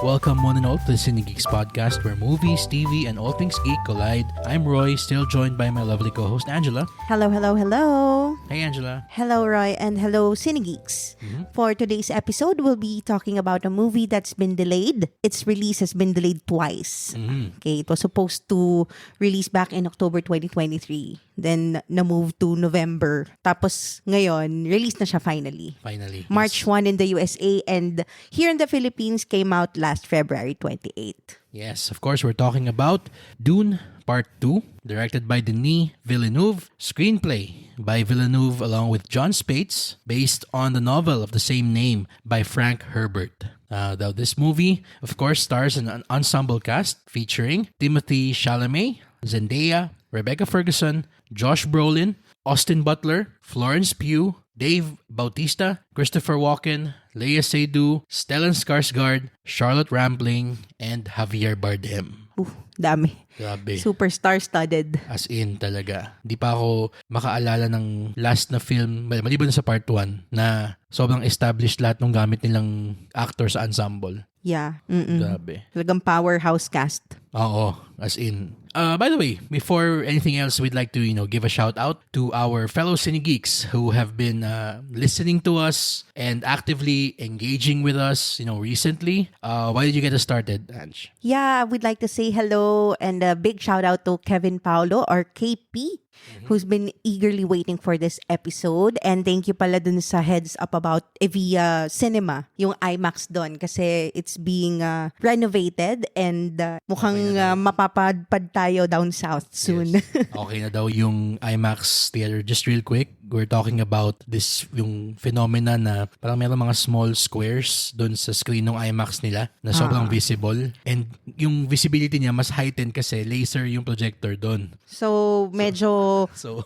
Welcome one and all to the Cine Geeks podcast where movies, TV, and all things geek collide. I'm Roy, still joined by my lovely co-host Angela. Hello, hello, hello. Hey Angela. Hello, Roy, and hello, Cinegeeks. For today's episode, we'll be talking about a movie that's been delayed. Its release has been delayed twice. Okay, it was supposed to release back in October 2023. Then, na-move to November. Tapos, ngayon, release na siya finally. Finally. March 1 in the USA, and here in the Philippines came out last February 28. Yes, of course, we're talking about Dune Part 2, directed by Denis Villeneuve, screenplay by Villeneuve along with John Spates, based on the novel of the same name by Frank Herbert. Though this movie, of course, stars an ensemble cast featuring Timothée Chalamet, Zendaya, Rebecca Ferguson, Josh Brolin, Austin Butler, Florence Pugh, Dave Bautista, Christopher Walken, Léa Seydoux, Stellan Skarsgård, Charlotte Rampling, and Javier Bardem. Dami. Grabe. Super star-studded. As in talaga. Di pa ako makaalala ng last na film, maliban sa part 1, na sobrang established lahat ng gamit nilang actor sa ensemble. Yeah. Grabe. Talagang powerhouse cast. Oo, as in. By the way, before anything else, we'd like to, give a shout out to our fellow Cine Geeks who have been listening to us and actively engaging with us, recently. Why did you get us started, Ange? Yeah, we'd like to say hello and a big shout out to Kevin Paulo or KP, who's been eagerly waiting for this episode. And thank you pala dun sa heads up about Evia Cinema, yung IMAX doon, kasi it's being renovated and mukhang mapapadpad tayo down south soon. Yes. Okay na daw yung IMAX theater. Just real quick, we're talking about this, yung phenomena na parang meron mga small squares doon sa screen ng IMAX nila na sobrang visible. And yung visibility niya mas heightened kasi laser yung projector doon. So, medyo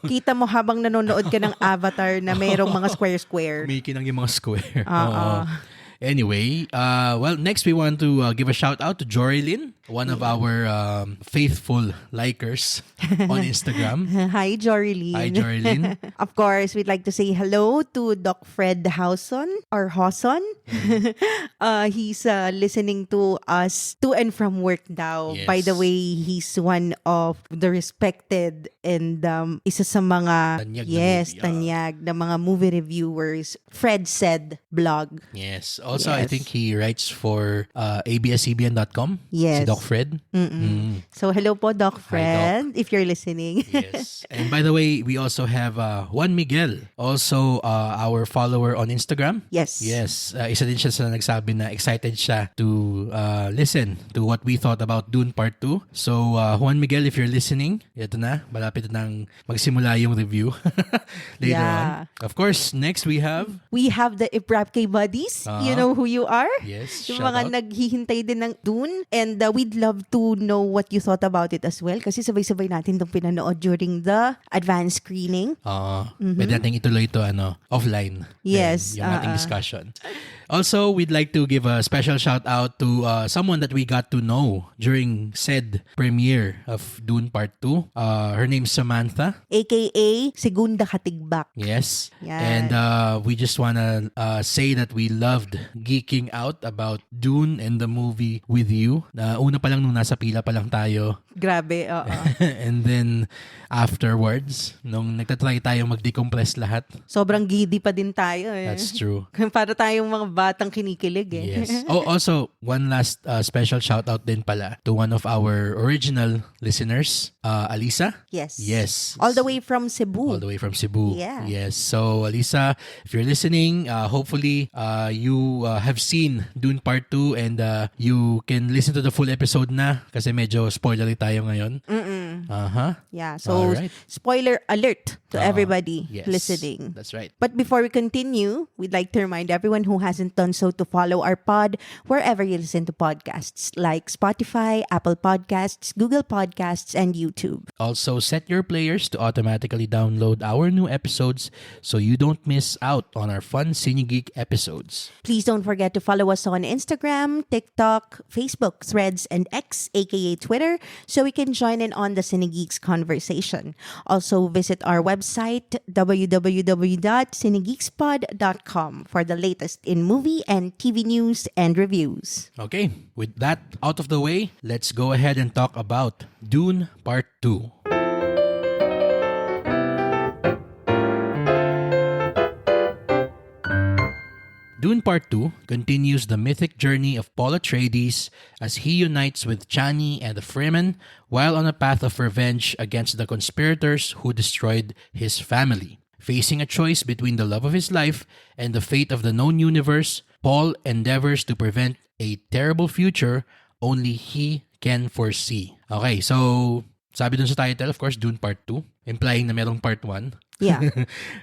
kita mo habang nanonood ka ng Avatar na mayroong mga square-square. Kumikinang yung mga square. Anyway, next we want to give a shout out to Jory Lynn, one of our faithful likers on Instagram. Hi, Jory Hi, Jory Lynn. Of course, we'd like to say hello to Doc Fred Hauson or Hawson. He's listening to us to and from work now. Yes. By the way, he's one of the respected and isa sa mga tanyag na mga movie reviewers. Fred Said blog. Yes. Also, I think he writes for abscbn.com. Yes. Si Doc Fred. So, hello po, Doc Fred, if you're listening. Yes. And by the way, we also have Juan Miguel, also our follower on Instagram. Yes. Yes. Isa din siya sa nagsabi na excited siya to listen to what we thought about Dune Part 2. So, Juan Miguel, if you're listening, ito na. Malapit na nang magsimula yung review later on. Of course, next we have the Iprapke Buddies. You know who you are? Yes. Yung mga naghihintay din ng Dune. And we'd love to know what you thought about it as well. Kasi sabay-sabay natin itong pinanood during the advanced screening. Pwede natin ituloy ito offline. Yes. Yung ating discussion. Also, we'd like to give a special shout out to someone that we got to know during said premiere of Dune Part 2. Her name's Samantha. AKA Segunda Katigbak. Yes. Yan. And we just wanna say that we loved geeking out about Dune and the movie with you. Una pa lang nung nasa pila pa lang tayo. Grabe, oo. And then afterwards, nung nagtatry tayo mag-decompress lahat. Sobrang giddy pa din tayo eh. That's true. Para tayong mga batang kinikilig eh. Yes. Also, one last special shout out din pala to one of our original listeners, Alisa. Yes. Yes. All the way from Cebu. All the way from Cebu. Yeah. Yes. So, Alisa, if you're listening, hopefully you have seen Dune Part 2 and you can listen to the full episode na kasi medyo spoilery tayo ngayon. Yeah. So, spoiler alert to everybody listening. That's right. But before we continue, we'd like to remind everyone who hasn't done so to follow our pod wherever you listen to podcasts like Spotify, Apple Podcasts, Google Podcasts, and YouTube. Also, set your players to automatically download our new episodes so you don't miss out on our fun Cine Geek episodes. Please don't forget to follow us on Instagram, TikTok, Facebook, Threads, and X, aka Twitter, so we can join in on the Cine Geeks conversation. Also, visit our website, www.cinegeekspod.com, for the latest in movies, movie and TV news and reviews. Okay, with that out of the way, let's go ahead and talk about Dune Part 2. Dune Part 2 continues the mythic journey of Paul Atreides as he unites with Chani and the Fremen while on a path of revenge against the conspirators who destroyed his family. Facing a choice between the love of his life and the fate of the known universe, Paul endeavors to prevent a terrible future only he can foresee. Okay, so sabi dun sa title, of course, Dune Part 2, implying na merong Part 1. Yeah.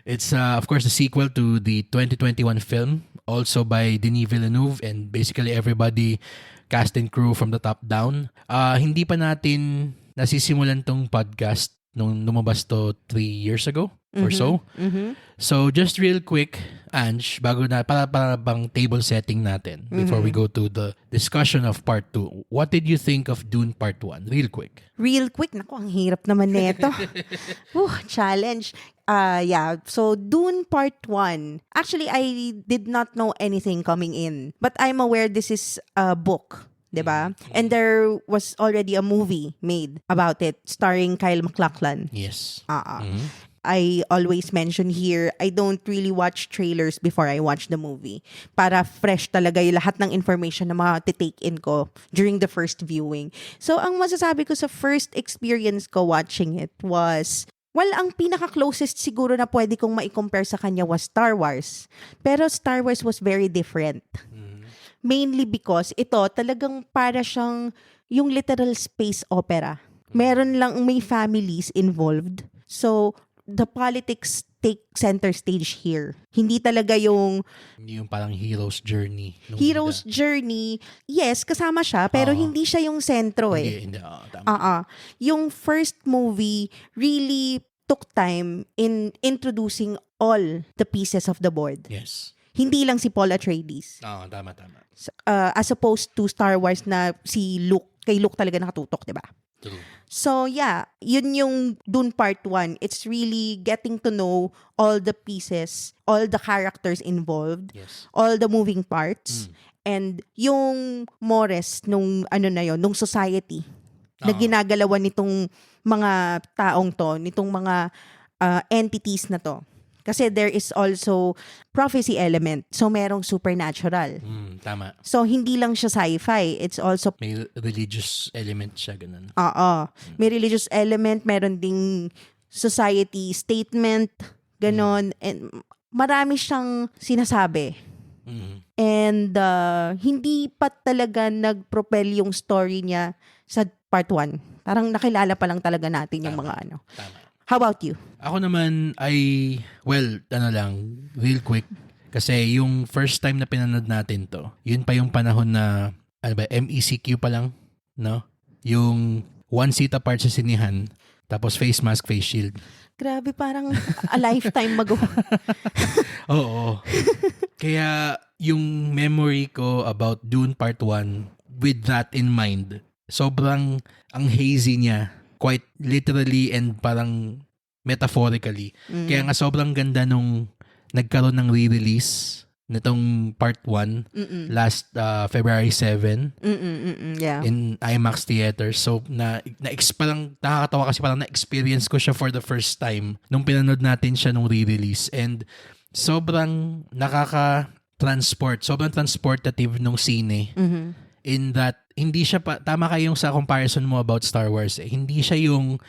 It's, of course, the sequel to the 2021 film, also by Denis Villeneuve and basically everybody, cast and crew from the top down. Hindi pa natin nasisimulan tong podcast nung lumabas to 3 years ago or so. So just real quick, Ange, bago na para bang table setting natin before we go to the discussion of Part 2. What did you think of Dune Part 1? Real quick. Real quick, naku, ang hirap naman neto. Challenge. Yeah, so Dune Part 1. Actually, I did not know anything coming in. But I'm aware this is a book, diba? And there was already a movie made about it starring Kyle MacLachlan. Yes. I always mention here, I don't really watch trailers before I watch the movie. Para fresh talaga yung lahat ng information na matitake in ko during the first viewing. So, ang masasabi ko sa first experience ko watching it was, well, ang pinaka-closest siguro na pwede kong ma-compare sa kanya was Star Wars. Pero Star Wars was very different. Mainly because ito talagang para siyang yung literal space opera. Meron lang, may families involved. So, the politics take center stage here. Hindi talaga yung parang hero's journey. hero's journey. Yes, kasama siya, pero hindi siya yung sentro eh. Hindi, tama. Yung first movie really took time in introducing all the pieces of the board. Yes. Hindi lang si Paul Atreides. Tama. As opposed to Star Wars na si Luke, kay Luke talaga nakatutok, 'di ba? True. So yeah, yun yung Dune Part 1. It's really getting to know all the pieces, all the characters involved, Yes. all the moving parts, and yung mores nung nung society na ginagalawan nitong mga taong to, nitong mga entities na to. Kasi there is also prophecy element. So, merong supernatural. Tama. So, hindi lang siya sci-fi. It's also May religious element siya, ganun. may religious element, meron ding society statement, ganon. And marami siyang sinasabi. And hindi pa talaga nag-propel yung story niya sa part 1. Parang nakilala pa lang talaga natin yung mga ano. Tama. How about you? Ako naman real quick. Kasi yung first time na pinanood natin to, yun pa yung panahon na, MECQ pa lang, no? Yung one seat apart sa sinihan, tapos face mask, face shield. Grabe, parang a lifetime ago. Oo. Kaya yung memory ko about Dune Part 1, with that in mind, sobrang ang hazy niya, quite literally and parang metaphorically. Kaya nga sobrang ganda nung nagkaroon ng re-release nitong part 1 last February 7 Yeah. in IMAX Theater. So parang nakakatawa kasi parang na-experience ko siya for the first time nung pinanood natin siya nung re-release, and sobrang nakaka-transport, sobrang transportative nung sine. In that, hindi siya tama kayong sa comparison mo about Star Wars. Hindi siya yung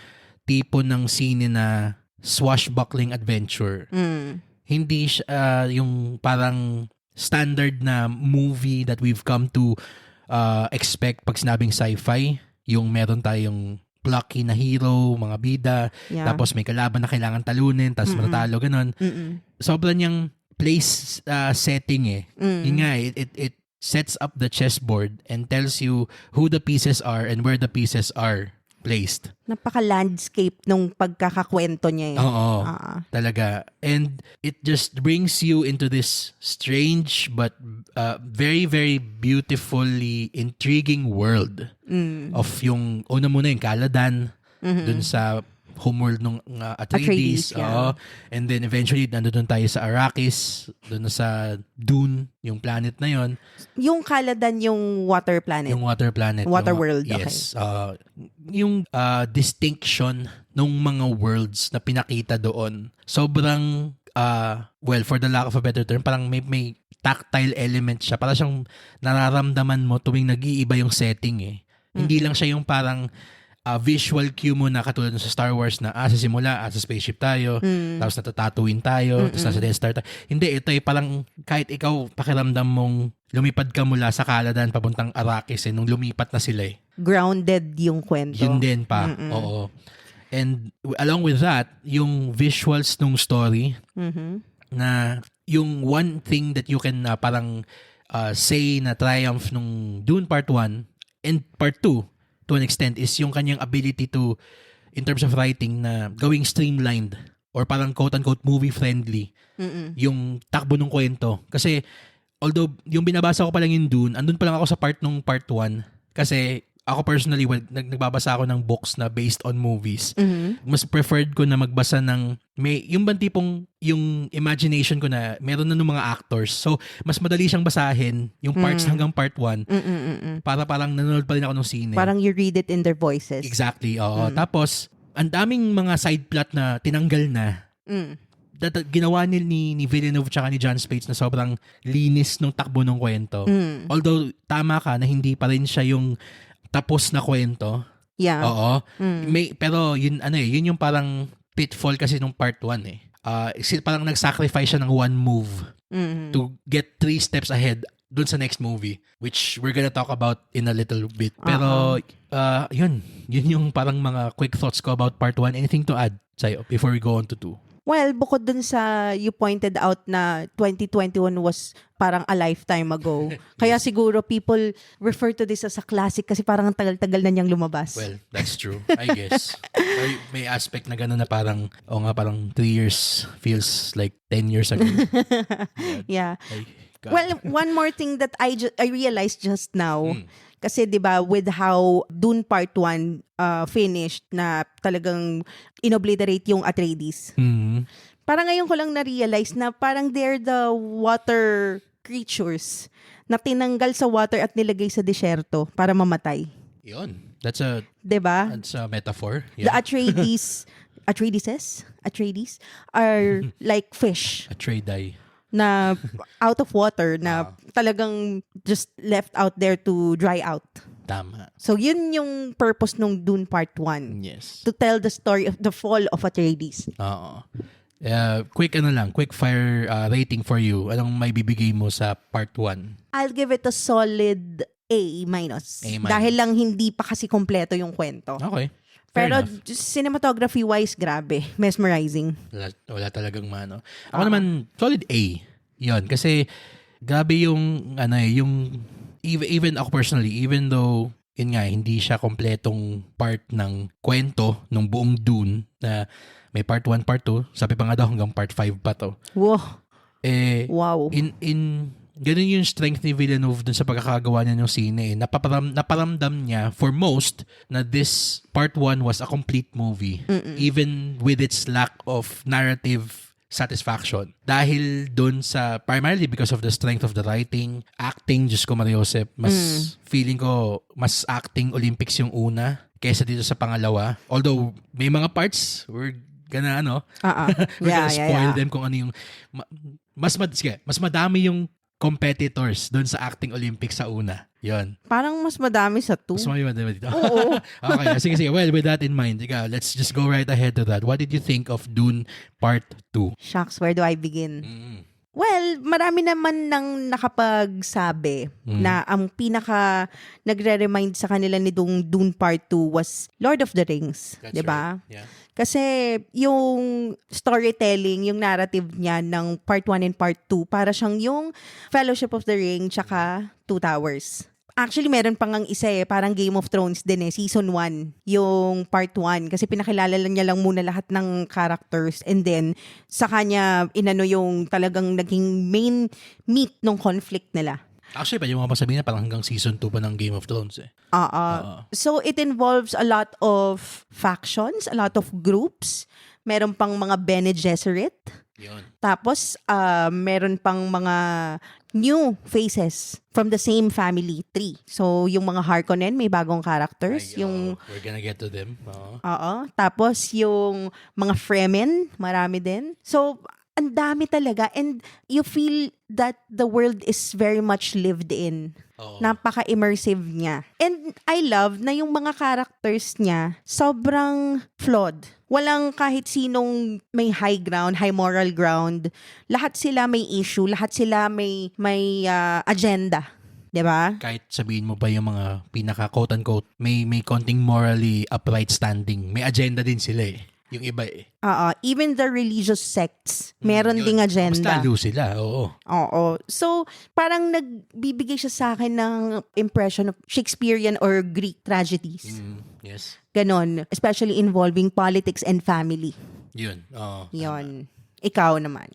tipo ng scene na swashbuckling adventure. Hindi siya yung parang standard na movie that we've come to expect pag sinabing sci-fi. Yung meron tayong plucky na hero, mga bida, tapos may kalaban na kailangan talunin, tapos matatalo, ganun. Sobrang niyang place setting eh. Yun nga, it sets up the chessboard and tells you who the pieces are and where the pieces are placed. Napaka-landscape nung pagkakakwento niya eh. Oo, talaga. And it just brings you into this strange but very, very beautifully intriguing world of yung, una muna yung Caladan, dun sa homeworld ng Atreides, Atreides. yeah. And then eventually, nandun tayo sa Arrakis, doon na sa Dune, yung planet na yon, Yung Caladan, yung water planet. yung water planet. Water yung, world, yes. Yung distinction ng mga worlds na pinakita doon, sobrang, well, for the lack of a better term, parang may tactile element siya. Parang siyang nararamdaman mo tuwing nag-iiba yung setting eh. Hindi lang siya yung parang visual cue mo na katulad sa Star Wars na sa simula, sa spaceship tayo, tapos natatatuin tayo, tapos nasa Death Star tayo. Hindi, ito ay parang kahit ikaw pakiramdam mong lumipad ka mula sa Caladan papuntang Arrakis nung lumipat na sila eh. Grounded yung kwento. Yun din pa, oo. And along with that, yung visuals nung story na yung one thing that you can parang say na triumph nung Dune Part 1 and Part 2 to an extent is yung kanyang ability to, in terms of writing, na gawing streamlined or parang quote-unquote movie-friendly yung takbo ng kwento. Kasi although yung binabasa ko pa lang yung Dune, andun pa lang ako sa part 1 kasi ako personally, nagbabasa ako ng books na based on movies. Mas preferred ko na magbasa ng yung bang tipong yung imagination ko na meron na ng mga actors. So, mas madali siyang basahin yung parts hanggang part 1 para parang nanonood pa rin ako ng sine. Parang you read it in their voices. Exactly, oo. Tapos, ang daming mga side plot na tinanggal na. Ginawa ni Villeneuve tsaka ni Jon Spaihts na sobrang linis ng takbo ng kwento. Although, tama ka na hindi pa rin siya yung tapos na kwento. Yeah. Oo. Pero yun yung parang pitfall kasi nung part 1 eh. Parang nag-sacrifice siya ng one move to get 3 steps ahead dun sa next movie, which we're gonna talk about in a little bit. Pero yun yung parang mga quick thoughts ko about part 1. Anything to add sa'yo before we go on to 2? Well, bukod dun sa you pointed out na 2021 was parang a lifetime ago. Kaya siguro people refer to this as a classic kasi parang ang tagal-tagal na niyang lumabas. Well, that's true. I guess. May aspect na gano'n na parang, parang 3 years feels like 10 years ago. Yeah. God. Well, one more thing that I realized just now, kasi 'di ba with how Dune Part 1 finished na talagang inobliterate yung Atreides. Parang ngayon ko lang na-realize na parang they're the water creatures na tinanggal sa water at nilagay sa disyerto para mamatay. Yun. That's a 'Di ba? That's a metaphor. The Yeah. Atreides are like fish Atreidae. na out of water na talagang just left out there to dry out. Tama. So yun yung purpose nung Dune Part 1. Yes. To tell the story of the fall of Atreides. Oo. Quick fire rating for you. Anong may bibigay mo sa part 1? I'll give it a solid A-. A-. Dahil lang hindi pa kasi kompleto yung kwento. Okay. Fair Pero enough. cinematography-wise, grabe. Mesmerizing. Wala talagang mano. Ako naman, solid A. Yun. Kasi, grabe yung, even ako personally, even though, yun nga, hindi siya kompletong part ng kwento ng buong Dune, na may part 1, part 2, sabi pa nga daw hanggang part 5 pa to. Wow. Wow. Ganun yung strength ni Villeneuve dun sa pagkakagawa niya ng sine. Naparamdam niya, for most, na this part 1 was a complete movie. Even with its lack of narrative satisfaction. Dahil dun sa, primarily because of the strength of the writing, acting, Diyos ko Mariosep, feeling ko, mas acting Olympics yung una kaysa dito sa pangalawa. Although, may mga parts, we're gonna, we're gonna spoil them kung ano yung, mas madami yung competitors doon sa acting Olympics sa una. Yon. Parang mas madami sa 2. Mas madami dito. Oo. Okay, sige. Well, with that in mind, let's just go right ahead to that. What did you think of Dune Part 2? Shucks, where do I begin? Well, marami naman nang nakapagsabi na ang pinaka nagre-remind sa kanila ni Dune Part 2 was Lord of the Rings. That's diba? right. Yeah. Kasi yung storytelling, yung narrative niya ng Part 1 and Part 2, para siyang yung Fellowship of the Ring tsaka Two Towers. Actually, meron pang ang isa parang Game of Thrones din Season 1, yung Part 1. Kasi pinakilala niya lang muna lahat ng characters and then sa kanya, yung talagang naging main meat ng conflict nila. Actually, pwede mo pa sabihin na parang hanggang season 2 pa ng Game of Thrones eh. So it involves a lot of factions, a lot of groups. Meron pang mga Bene Gesserit. Yun. Tapos meron pang mga new faces from the same family tree. So yung mga Harkonnen may bagong characters, yung we're gonna get to them. tapos yung mga Fremen, marami din. So ang dami talaga, and you feel that the world is very much lived in. Napaka-immersive niya. And I love na yung mga characters niya sobrang flawed. Walang kahit sinong may high ground, high moral ground. Lahat sila may issue, lahat sila may agenda. 'Di ba? Kahit sabihin mo pa yung mga pinaka quote-unquote, may konting morally upright standing. May agenda din sila eh. Yung iba eh. Even the religious sects, meron ding agenda. Basta lalo sila, oo. So, parang nagbibigay siya sa akin ng impression of Shakespearean or Greek tragedies. Yes. Ganon. Especially involving politics and family. Yun. Yun. Ikaw naman.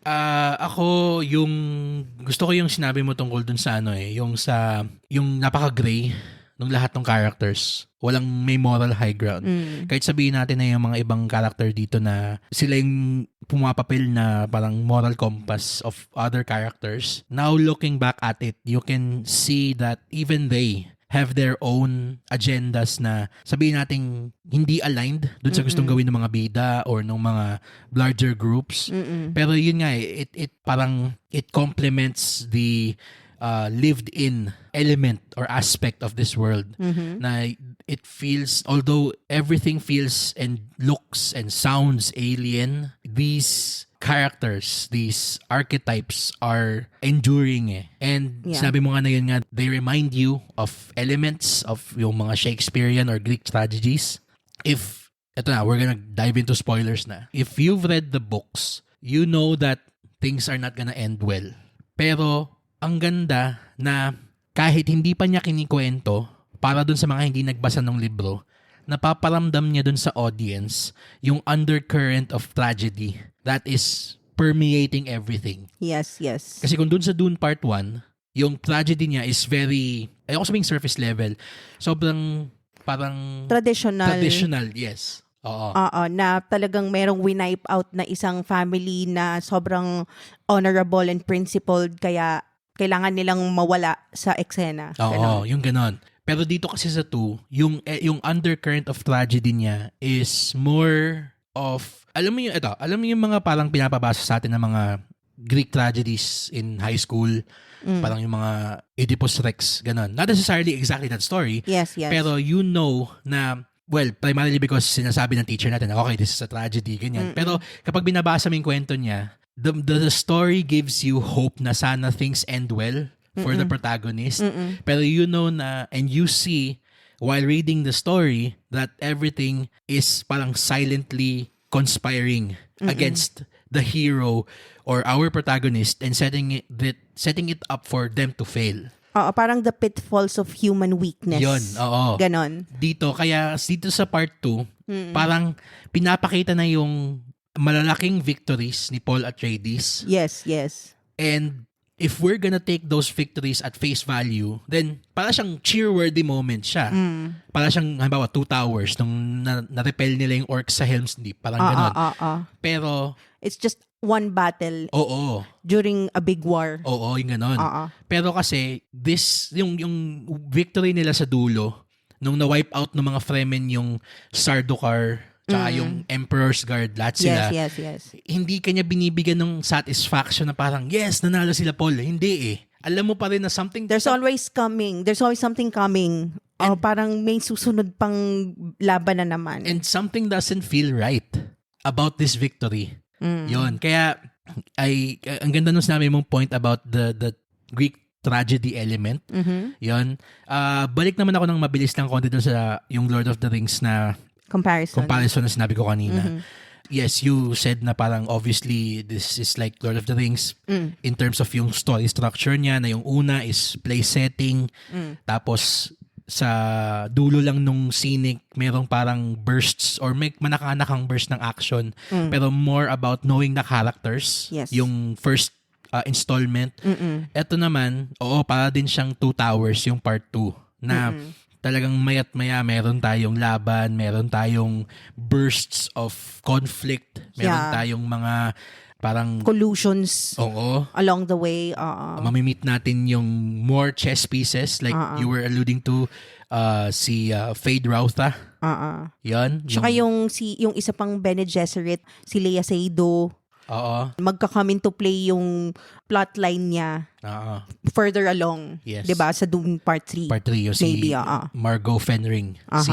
Ako, gusto ko yung sinabi mo tungkol dun sa yung napaka-gray ng lahat ng characters. Walang may moral high ground. Kahit sabihin natin na yung mga ibang character dito na sila yung pumapapil na parang moral compass of other characters. Now looking back at it, you can see that even they have their own agendas na sabihin natin hindi aligned dun sa gustong gawin ng mga bida or ng mga larger groups. Pero yun nga, it parang it complements the lived in element or aspect of this world na it feels, although everything feels and looks and sounds alien, these characters, these archetypes are enduring eh. And sinabi mo nga na yun nga, they remind you of elements of yung mga Shakespearean or Greek tragedies. Ito na, we're gonna dive into spoilers na. If you've read the books, you know that things are not gonna end well. Pero ang ganda na kahit hindi pa niya kinikwento, para dun sa mga hindi nagbasa ng libro, napaparamdam niya dun sa audience yung undercurrent of tragedy that is permeating everything. Yes. Kasi kung dun sa Dune Part 1, yung tragedy niya is very, ayoko sabing surface level, sobrang parang traditional, yes. Oo. Na talagang merong winipe out na isang family na sobrang honorable and principled, kaya kailangan nilang mawala sa eksena. Oo, yung ganon. Pero dito kasi sa 2, yung undercurrent of tragedy niya is more of, alam mo yung mga parang pinapabasa sa atin ng mga Greek tragedies in high school, parang yung mga Oedipus Rex, ganon. Not necessarily exactly that story. Yes. Pero you know na, well, primarily because sinasabi ng teacher natin, okay, this is a tragedy, ganyan. Pero kapag binabasa mo yung kwento niya, the story gives you hope na sana things end well for the protagonist. Pero you know na, and you see while reading the story that everything is parang silently conspiring against the hero or our protagonist and setting it up for them to fail. Parang the pitfalls of human weakness. Yun, oo. Ganon. Dito sa part 2, parang pinapakita na yung malalaking victories ni Paul Atreides. Yes. And if we're gonna take those victories at face value, then para siyang cheer-worthy moment siya. Para siyang, halimbawa, 2 towers nung na-repel nila yung orcs sa Helm's Deep. Parang ganon. Pero it's just one battle. Oo. During a big war. Oo, yung ganon. Pero kasi, yung victory nila sa dulo, nung na-wipe out ng mga Fremen yung Sardaukar, tsaka yung Emperor's Guard, lahat sila. Yes. Hindi kanya binibigyan ng satisfaction na parang, yes, nanalo sila Paul. Hindi eh. Alam mo pa rin na something... There's always something coming. Parang may susunod pang laban na naman. And something doesn't feel right about this victory. Yon. Kaya, ang ganda nung sinabi mong point about the Greek tragedy element. Yon. Balik naman ako ng mabilis lang konti dun sa yung Lord of the Rings na comparison na sinabi ko kanina. Yes, you said na parang obviously this is like Lord of the Rings in terms of yung story structure niya, na yung una is place setting, tapos sa dulo lang nung scenic merong parang bursts or may manakanakang burst ng action, pero more about knowing the characters. Yes. Yung first installment. Ito naman, para din siyang Two Towers yung part 2 na talagang maya't maya meron tayong laban, meron tayong bursts of conflict, meron tayong mga parang collusions along the way. Mamimit natin yung more chess pieces like you were alluding to, si Fade Rautha. Yan. Tsaka yung isa pang Bene Gesserit, si Lea Seydoux. Magka-come into play yung plotline niya further along. Yes. 'Di ba? Sa Dune Part 3. Part 3 yung si Maybe, Margot Fenring, si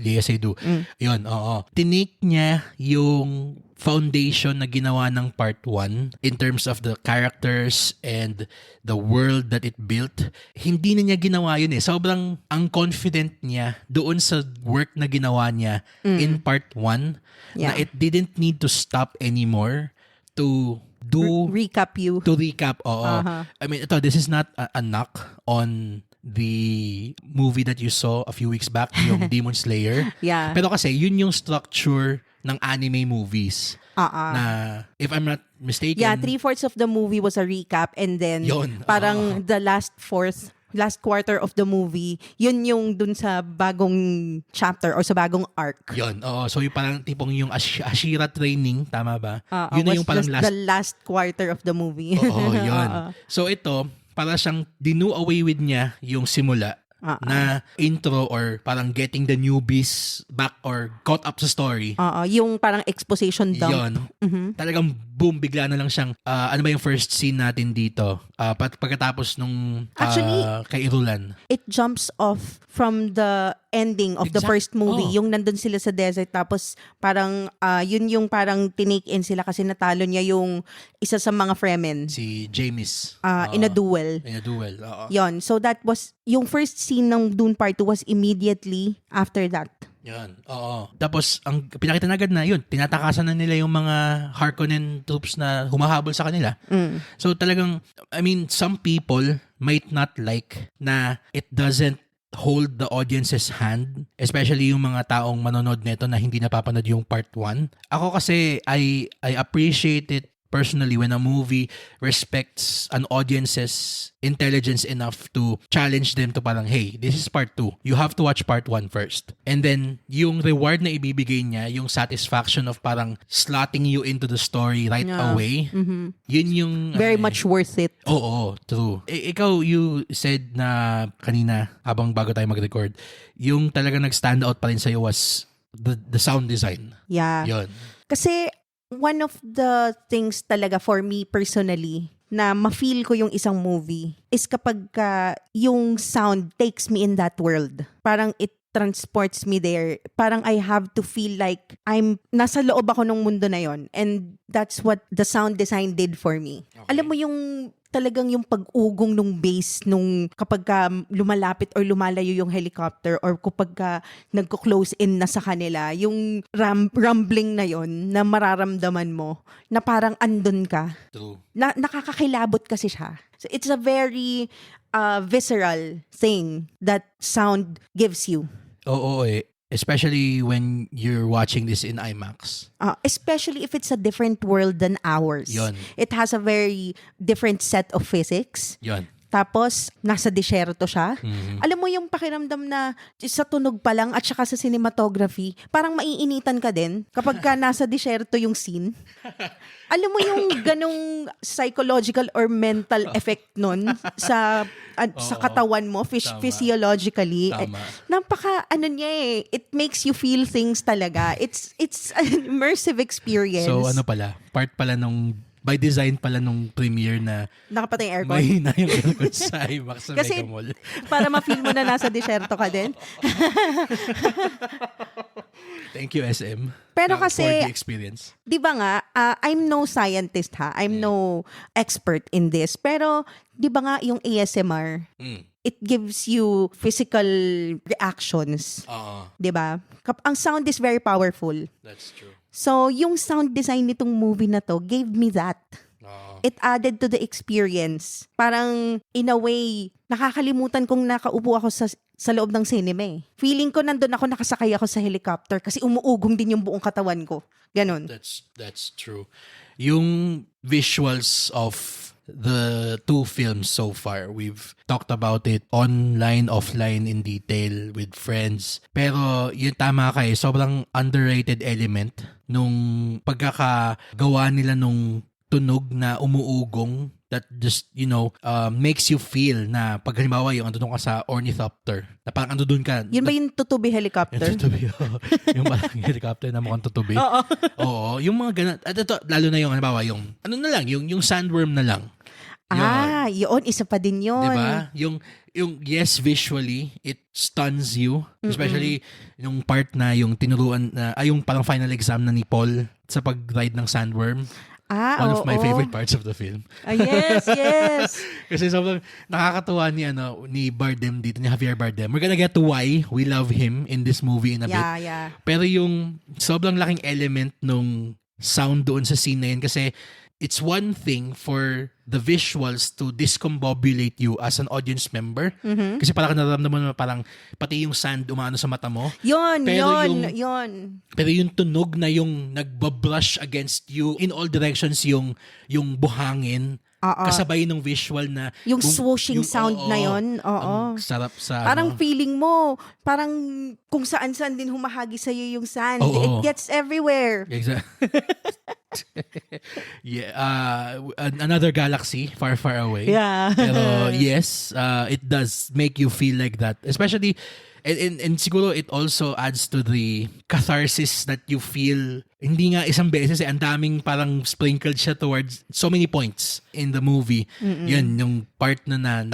Lea Seydoux. Yun, Tinake niya yung foundation na ginawa ng part 1 in terms of the characters and the world that it built. Hindi na niya ginawa yun eh. Sobrang ang confident niya doon sa work na ginawa niya in part 1 na it didn't need to stop anymore to recap. I mean, this is not a knock on the movie that you saw a few weeks back, yung Demon Slayer. Pero kasi yun yung structure ng anime movies. Na, if I'm not mistaken... 3/4 of the movie was a recap and then parang the last quarter of the movie, yun yung dun sa bagong chapter or sa bagong arc. So yung parang tipong yung Ashira training, tama ba? Yun na yung parang the last quarter of the movie. Yun. So ito, para siyang dinu away with niya yung simula na intro or parang getting the newbies back or caught up sa story. Yung parang exposition dump. Talagang boom, bigla na lang siyang, ano ba yung first scene natin dito? Pagkatapos nung kay Irulan. It jumps off from the ending of the first movie. Yung nandun sila sa desert tapos parang yun yung parang tinake in sila kasi natalo niya yung isa sa mga Fremen. Si Jamis. In a duel. Yun. So that was, yung first scene ng Dune Part 2 was immediately after that. Yan. Tapos, ang pinakita na agad na yun, tinatakasan na nila yung mga Harkonnen troops na humahabol sa kanila. So talagang, I mean, some people might not like na it doesn't hold the audience's hand, especially yung mga taong manonood nito na hindi napapanood yung part 1. Ako kasi, I appreciate it personally when a movie respects an audience's intelligence enough to challenge them to parang, hey, this is part 2. You have to watch part 1 first. And then, yung reward na ibibigay niya, yung satisfaction of parang slotting you into the story right away, yun yung... Very much worth it. Oo, true. Ikaw, you said na kanina, habang bago tayo mag-record, yung talagang nag-stand out pa rin sa'yo was the sound design. Yeah. Yun. Kasi, one of the things talaga for me personally na ma-feel ko yung isang movie is kapag yung sound takes me in that world. Parang it transports me there. Parang I have to feel like nasa loob ako ng mundo na yon. And that's what the sound design did for me. Okay. Alam mo yung talagang yung pag-ugong nung bass nung kapag lumalapit or lumalayo yung helicopter or kapag nagko-close in na sa kanila, yung rumbling na yon na mararamdaman mo na parang andun ka. True. Nakakakilabot kasi siya. So it's a very visceral thing that sound gives you. Oo especially when you're watching this in IMAX. Especially if it's a different world than ours. Yun. It has a very different set of physics. Yun. Tapos, nasa disyerto siya. Alam mo yung pakiramdam na sa tunog pa lang at saka sa cinematography, parang maiinitan ka din kapag nasa disyerto yung scene. Alam mo yung ganong psychological or mental effect nun sa katawan mo, physiologically. Napaka, niya it makes you feel things talaga. It's an immersive experience. So, part pala nung by design pala nung premiere na nakapatay yung aircon. May na yung aircon sa IMAX sa Kasi, Mega Mall. Para ma-feel mo na nasa disyerto ka din. Thank you, SM. Pero kasi, for the experience. Di ba nga, I'm no scientist ha. I'm no expert in this. Pero, di ba nga yung ASMR, it gives you physical reactions. Di ba? Ang sound is very powerful. That's true. So, yung sound design nitong movie na to gave me that. It added to the experience. Parang, in a way, nakakalimutan kong nakaupo ako sa loob ng cinema eh. Feeling ko nandun ako, nakasakay ako sa helicopter kasi umuugong din yung buong katawan ko. Ganon. That's true. Yung visuals of the two films so far. We've talked about it online, offline, in detail with friends. Pero yun tama kayo, sobrang underrated element nung pagkakagawa nila nung tunog na umuugong that just, makes you feel na pag halimbawa yung andun ka sa ornithopter, na parang andun ka. Yun ba yung tutubi helicopter? Yung tutubi, yung parang helicopter na mukhang tutubi. Oo. Oo, yung mga ganun. At ito, lalo na yung, halimbawa, yung sandworm na lang. Yun. Isa pa din yun. Diba? Yung yes, visually, it stuns you. Especially yung part na yung tinuruan na, yung parang final exam na ni Paul sa pag-ride ng sandworm. One of my favorite parts of the film. Yes. Kasi sobrang nakakatuwa ni Bardem dito, ni Javier Bardem. We're gonna get to why we love him in this movie in a bit. Yeah. Pero yung sobrang laking element nung sound doon sa scene na yun kasi it's one thing for the visuals to discombobulate you as an audience member. Kasi parang nararamdaman mo parang pati yung sand umaano sa mata mo. Yun. Pero yung tunog na yung nagbabrush against you in all directions yung buhangin. Kasabay ng visual na yung swooshing sound na yun. Ang sarap sa parang feeling mo, parang kung saan-saan din humahagi sa'yo yung sand. It gets everywhere. Exactly. Another galaxy far away. Yeah. Pero yes, it does make you feel like that. Especially and siguro it also adds to the catharsis that you feel. Hindi nga isang beses, ang daming parang sprinkled siya towards so many points in the movie. Yun, yung part na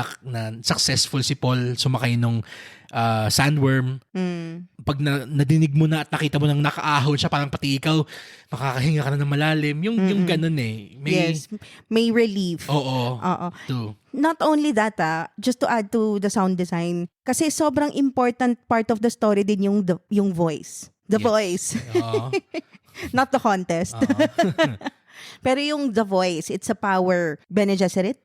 successful si Paul sumakay nung sandworm. Pag nadinig mo na at nakita mo nang nakaahon siya, parang pati ikaw makakahinga ka na ng malalim. Yung ganun eh. May relief. Oo. True. Not only that, just to add to the sound design, kasi sobrang important part of the story din yung voice. The voice. Not the contest. Pero yung the voice, it's a power. Bene Gesserit?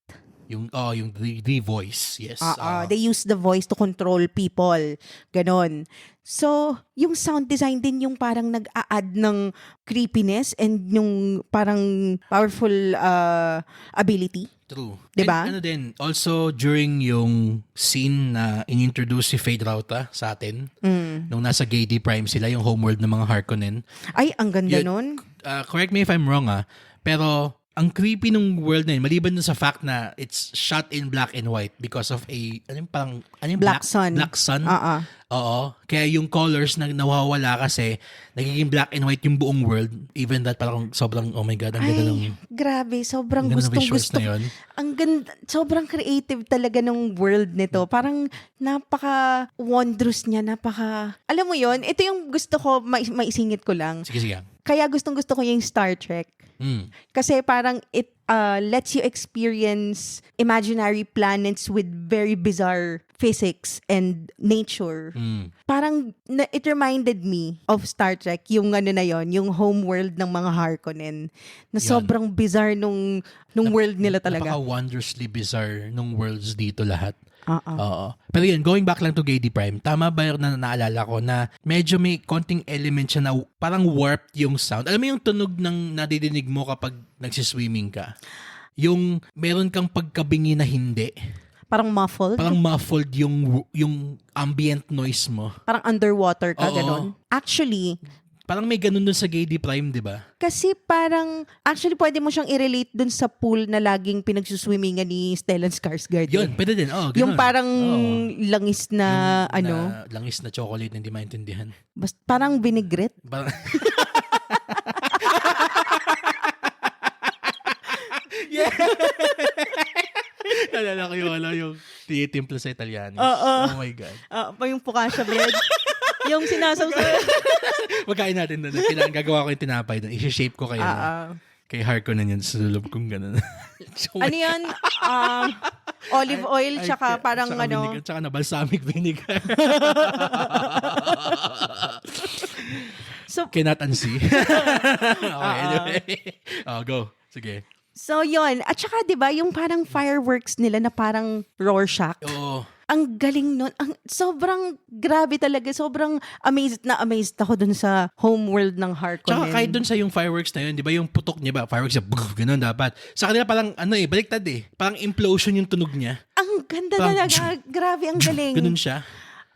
Yung the voice, yes. They use the voice to control people. Ganon. So, yung sound design din yung parang nag-a-add ng creepiness and yung parang powerful ability. True. Diba? And din, also during yung scene na inintroduce si Fade Rauta sa atin, nung nasa Gady Prime sila, yung homeworld ng mga Harkonnen. Ay, ang ganda nun. Correct me if I'm wrong pero ang creepy nung world na yun, maliban dun sa fact na it's shot in black and white because of Black sun. Black sun. Oo. Kaya yung colors na nawawala kasi nagiging black and white yung buong world. Even that parang sobrang, oh my God, ang ganda ng... Grabe, sobrang visuals gusto. na yun. Ang ganda, sobrang creative talaga ng world nito. Parang napaka-wondrous niya, alam mo yon, ito yung gusto ko, maisingit ko lang. Sige. Kaya gustong-gusto ko yung Star Trek. Kasi parang it lets you experience imaginary planets with very bizarre physics and nature. Parang it reminded me of Star Trek, yung na yon, yung homeworld ng mga Harkonnen. Na sobrang bizarre nung world nila talaga. Napaka-wondrously bizarre nung worlds dito lahat. Oo. Pero yun, going back lang to Gady Prime, tama ba na naalala ko na medyo may konting element siya na parang warped yung sound? Alam mo yung tunog ng nadidinig mo kapag nagsiswimming ka? Yung meron kang pagkabingi na hindi. Parang muffled? Parang muffled yung ambient noise mo. Parang underwater ka, ganon? Actually, parang may ganun dun sa Gady Prime, di ba? Kasi parang, actually pwede mo siyang i-relate dun sa pool na laging pinagsuswimmingan ni Stellan Skarsgård. Yun, pwede din. Ganun. Yung parang langis na, langis na chocolate na hindi maintindihan. Parang vinaigrette. Parang... yeah! Nalala ko yung titimpla sa Italiano. Oh my God. Yung focaccia bread. Yung sinasawsaw. Magkain natin doon. Gagawa ko yung tinapay doon. I-shape ko kayo. Kay Harkonnen yun. Sulub kong gano'n. Ano yan? Olive oil, tsaka parang tsaka vinegar, tsaka na balsamic vinegar. So, cannot unsee. Okay, anyway. Go. Sige. So, yon. At saka, di ba, yung parang fireworks nila na parang Rorschach. Oo. Ang galing nun. Sobrang grabe talaga. Sobrang amazed ako dun sa homeworld ng Harkonnen. Tsaka kahit dun sa yung fireworks na yun, di ba yung putok niya ba? Fireworks niya, ganun dapat. Sa kanila parang, baliktad Parang implosion yung tunog niya. Ang ganda Parang, talaga. Grabe, ang galing. Ganun siya.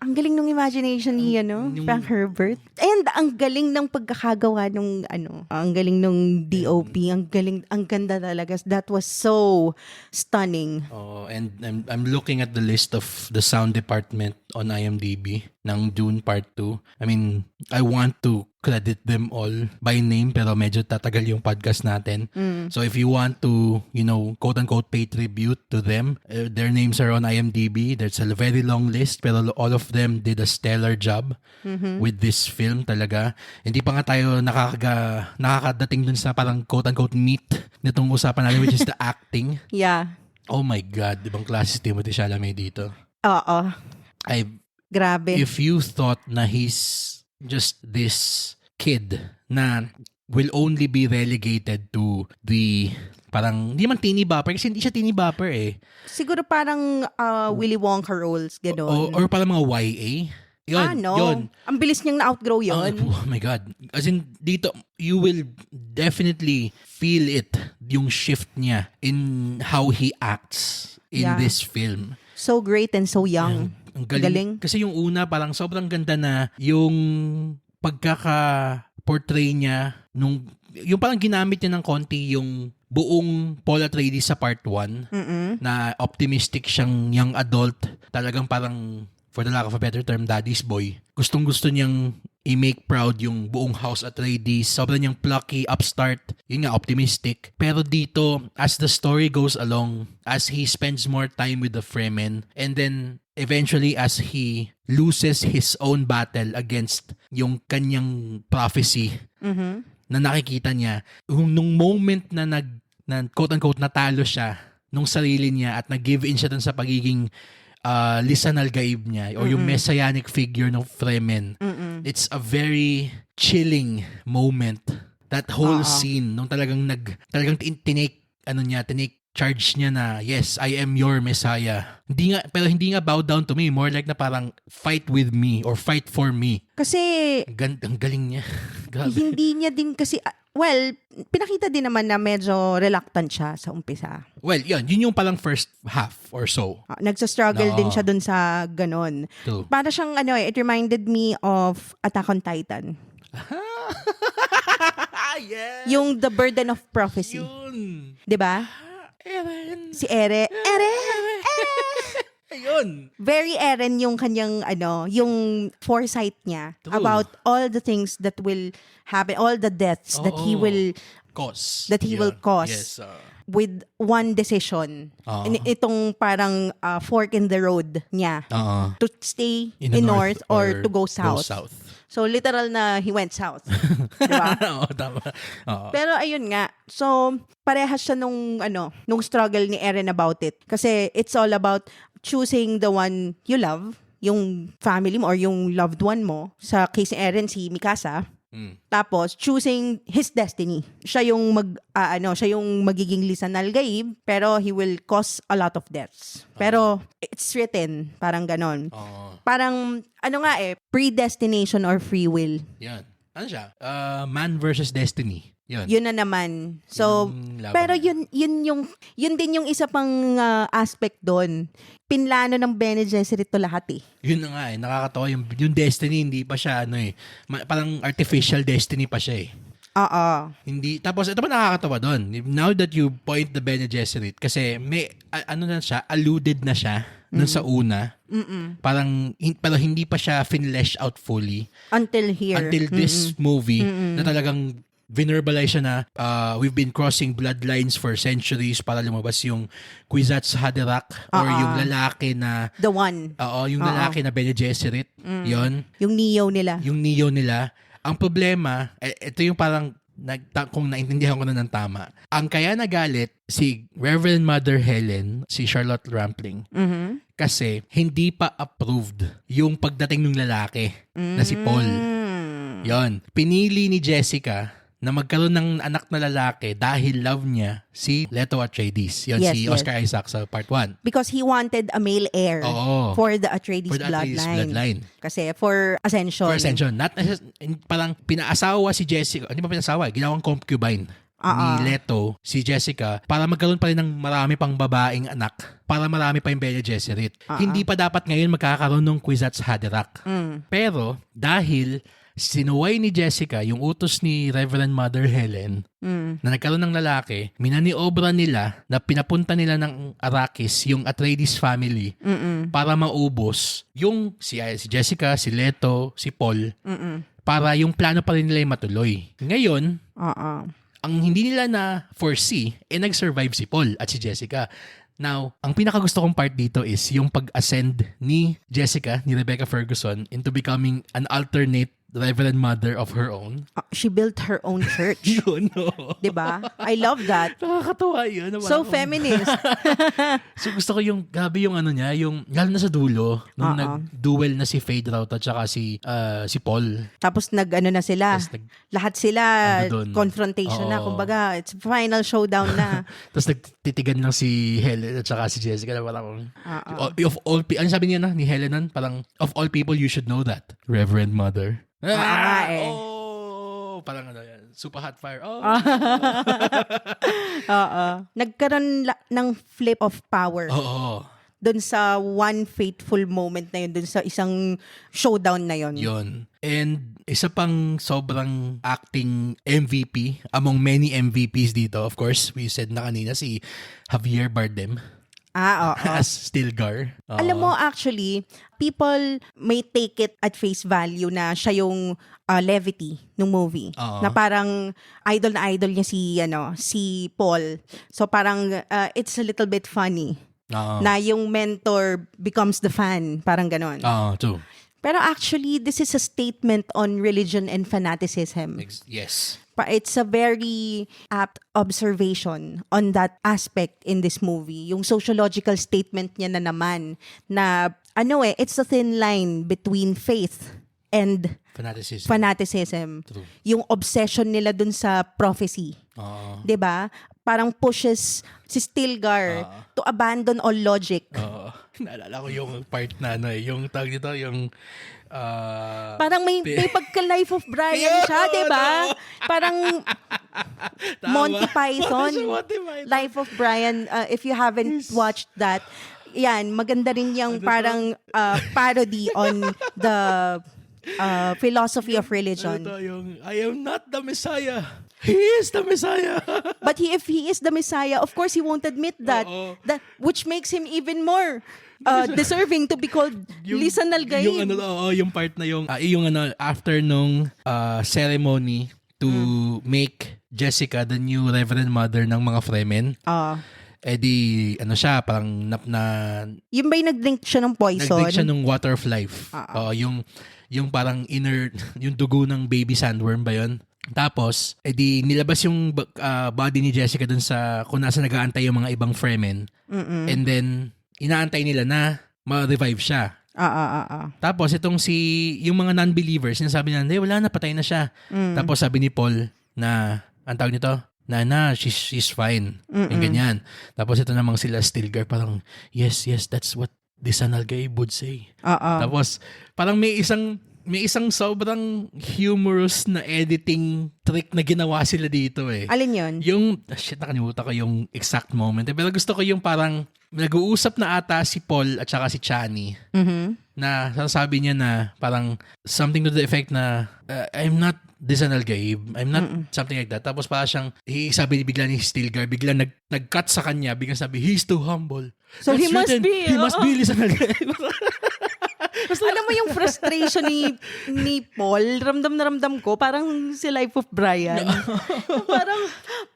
Ang galing ng imagination ni Frank Herbert. And ang galing ng pagkakagawa nung ang galing nung DOP. Ang galing, ang ganda talaga. That was so stunning. Oh, and I'm looking at the list of the sound department on IMDb ng Dune Part 2. I mean, I want to credit them all by name pero medyo tatagal yung podcast natin. So if you want to, quote-unquote pay tribute to them, their names are on IMDb. There's a very long list pero all of them did a stellar job with this film talaga. Hindi pa nga tayo nakakadating dun sa parang quote-unquote meat nitong usapan natin which is the acting. Yeah. Oh my God, ibang klase si Timothée Chalamet dito. Oo. Grabe. If you thought na he's just this kid na will only be relegated to the parang, hindi man teeny bopper kasi hindi siya teeny bopper Siguro parang Willy Wonka roles, gano'n. Or parang mga YA. Yun. Ang bilis niyang na-outgrow yun. Oh my God. As in, dito, you will definitely feel it, yung shift niya in how he acts in this film. So great and so young. Ang galing. Kasi yung una, parang sobrang ganda na yung pagkaka-portray niya yung parang ginamit niya ng konti yung buong Paul Atreides sa part 1 na optimistic siyang young adult. Talagang parang, for the lack of a better term, daddy's boy. Gustong-gusto niyang i-make proud yung buong House Atreides. Sobrang niyang plucky, upstart. Yun nga, optimistic. Pero dito, as the story goes along, as he spends more time with the Fremen, and then eventually as he loses his own battle against yung kanyang prophecy na nakikita niya, nung moment na quote-unquote natalo siya nung sarili niya at nag-give in siya dun sa pagiging lisan al-gaib niya or yung messianic figure ng Fremen. It's a very chilling moment. That whole scene nung talagang tinake charge niya na, yes, I am your Messiah. Hindi nga bow down to me. More like na parang fight with me or fight for me. Kasi Ang galing niya. Grabe. hindi niya din kasi, pinakita din naman na medyo reluctant siya sa umpisa. Well, yun yung palang first half or so. Nagsa-struggle din siya dun sa ganon. True. Para siyang it reminded me of Attack on Titan. Yes! Yung The Burden of Prophecy. Yun. 'Di ba? Eren. Si Ere. Ayun. Very Eren yung kanyang yung foresight niya True. about all the things that will happen, all the deaths that he will cause. will cause. Yes. With one decision. Itong parang fork in the road niya. To stay in the north or to go south. So literal na he went south. Diba? Oo, tama. Oo. Pero ayun nga. So parehas siya nung struggle ni Eren about it. Kasi it's all about choosing the one you love, yung family mo or yung loved one mo. Sa case ni Eren, si Mikasa. Tapos choosing his destiny. Siya yung siya yung magiging lisan al-gaib, pero he will cause a lot of deaths. Pero it's written, parang ganon. Parang predestination or free will. Yan. Ano siya? Man versus destiny. Yun na naman. So, pero yun din yung isa pang aspect doon. Pinlano ng Bene Gesserit to lahat Yun na nga nakakatawa yung destiny hindi pa siya parang artificial destiny pa siya Oo. Hindi tapos ito pa nakakatawa doon. Now that you point the Bene Gesserit kasi may na siya, alluded na siya dun sa una. Parang pero hindi pa siya finlesh out fully until this movie na talagang verbalize siya na we've been crossing bloodlines for centuries para lumabas yung Kwisatz Haderach or yung lalaki na the one. Yung lalaki na Bene Gesserit. Yon. Yung Neo nila. Ang problema, ito yung parang kung naintindihan ko na ng tama. Ang kaya nagalit si Reverend Mother Helen, si Charlotte Rampling, kasi hindi pa approved yung pagdating ng lalaki na si Paul. Yon. Pinili ni Jessica na magkaroon ng anak na lalaki dahil love niya si Leto Atreides. Yun, Yes, si yes. Oscar Isaac sa part 1. Because he wanted a male heir Oo. for the Atreides For the Atreides bloodline. bloodline. Kasi for Ascension. For Ascension. Parang pinaasawa si Jessica. Hindi pa pinaasawa. Ginawang concubine ni Leto, si Jessica, para magkaroon pa rin ng marami pang babaeng anak. Para marami pa yung Bene Gesserit. Hindi pa dapat ngayon magkakaroon ng Kwisatz Haderach. Pero dahil sinuway ni Jessica yung utos ni Reverend Mother Helen na nagkaroon ng lalaki, minaniobra nila na pinapunta nila ng Arrakis yung Atreides family para maubos yung si Jessica, si Leto, si Paul para yung plano pa rin nila yung matuloy. Ngayon, ang hindi nila na foresee, nag-survive si Paul at si Jessica. Now, ang pinakagusto kong part dito is yung pag-ascend ni Jessica, ni Rebecca Ferguson, into becoming an alternate Reverend Mother of her own. She built her own church. Yun, no? 'Di ba? I love that. Nakakatuwa yun. So feminist. So gusto ko yung, grabe yung ano niya, yung, lalo na sa dulo, nung nag-duel na si Feyd-Rautha at saka si Paul. Tapos nag-ano na sila. Tapos Lahat sila Ando dun. confrontation na. Oo. Kumbaga, it's final showdown na. Tapos nagtitigan lang si Helen at saka si Jessica na parang, of all, ano sabi niya na, ni Helen nun? Parang, of all people, you should know that. Reverend Mother. Parang ano yan. Super hot fire. Nagkaroon ng flip of power. Oo. Doon sa one fateful moment na yun, doon sa isang showdown na yun. Yun. And isa pang sobrang acting MVP among many MVPs dito. Of course, we said na kanina si Javier Bardem Oo. as Stilgar. Alam mo, actually, people may take it at face value na siya yung levity ng movie. Na parang idol na idol niya si Paul. So parang it's a little bit funny. Na yung mentor becomes the fan. Parang ganon. True. Pero actually, this is a statement on religion and fanaticism. Yes. It's a very apt observation on that aspect in this movie. Yung sociological statement niya na naman na it's a thin line between faith and fanaticism. True. Yung obsession nila dun sa prophecy. 'Di ba? Parang pushes si Stilgar to abandon all logic. Naalala ko yung part na yung tag dito, yung parang may pagka-Life of Brian siya, 'di ba? Parang Monty Python. Life of Brian, if you haven't watched that, yan, maganda rin yung parang parody on the philosophy of religion. Yung, I am not the Messiah. He is the Messiah. But if he is the Messiah, of course he won't admit that. That which makes him even more deserving to be called Lisan Nalgaib. Yung yung part na yung after nung ceremony to make Jessica the new Reverend Mother ng mga Fremen. Di siya parang yung ba yung nag-drink siya ng poison? Nag-drink siya ng water of life. Yung parang inner, yung dugo ng baby sandworm ba yun? Tapos, di nilabas yung body ni Jessica dun sa kung nasa nag-aantay yung mga ibang Fremen. And then, inaantay nila na ma-revive siya. Tapos, itong yung mga non-believers, sinasabi nila, hindi, wala na, patay na siya. Tapos, sabi ni Paul na, ang tawag nito, she's fine. Yung ganyan. Tapos, ito namang sila Stilgar, parang, yes, that's what Lisan Nalgaib would say. Tapos, parang may isang sobrang humorous na editing trick na ginawa sila dito eh. Alin yun? Yung, nakalimutan ko yung exact moment. Pero gusto ko yung parang, nag-uusap na ata si Paul at saka si Chani. Na sasabi niya na parang something to the effect na, I'm not Lisan Nalgaib. I'm not something like that. Tapos parang siyang, sabi bigla ni Stilgar, bigla nag-cut sa kanya, biglang sabi, he's too humble. So he must be Lisan Nalgaib. Alam mo yung frustration ni Paul, ramdam na ramdam ko, parang si Life of Brian. Parang,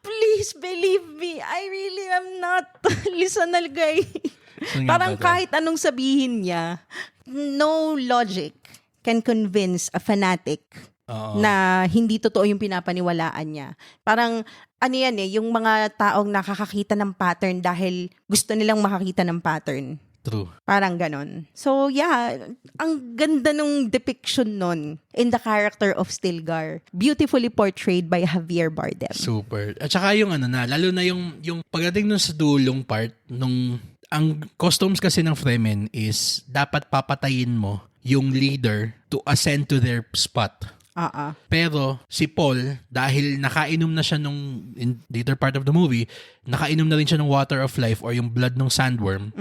please believe me, I really am not Lisan Nalgaib. Parang kahit anong sabihin niya, no logic can convince a fanatic na hindi totoo yung pinapaniwalaan niya. Parang, yung mga taong nakakakita ng pattern dahil gusto nilang makakita ng pattern. True. Parang ganon. So yeah, ang ganda nung depiction nun in the character of Stilgar. Beautifully portrayed by Javier Bardem. Super. At saka yung lalo na yung pagdating nun sa dulong part, ang costumes kasi ng Fremen is dapat papatayin mo yung leader to ascend to their spot. Pero si Paul, dahil nakainom na siya in later part of the movie, nakainom na rin siya ng water of life or yung blood ng sandworm,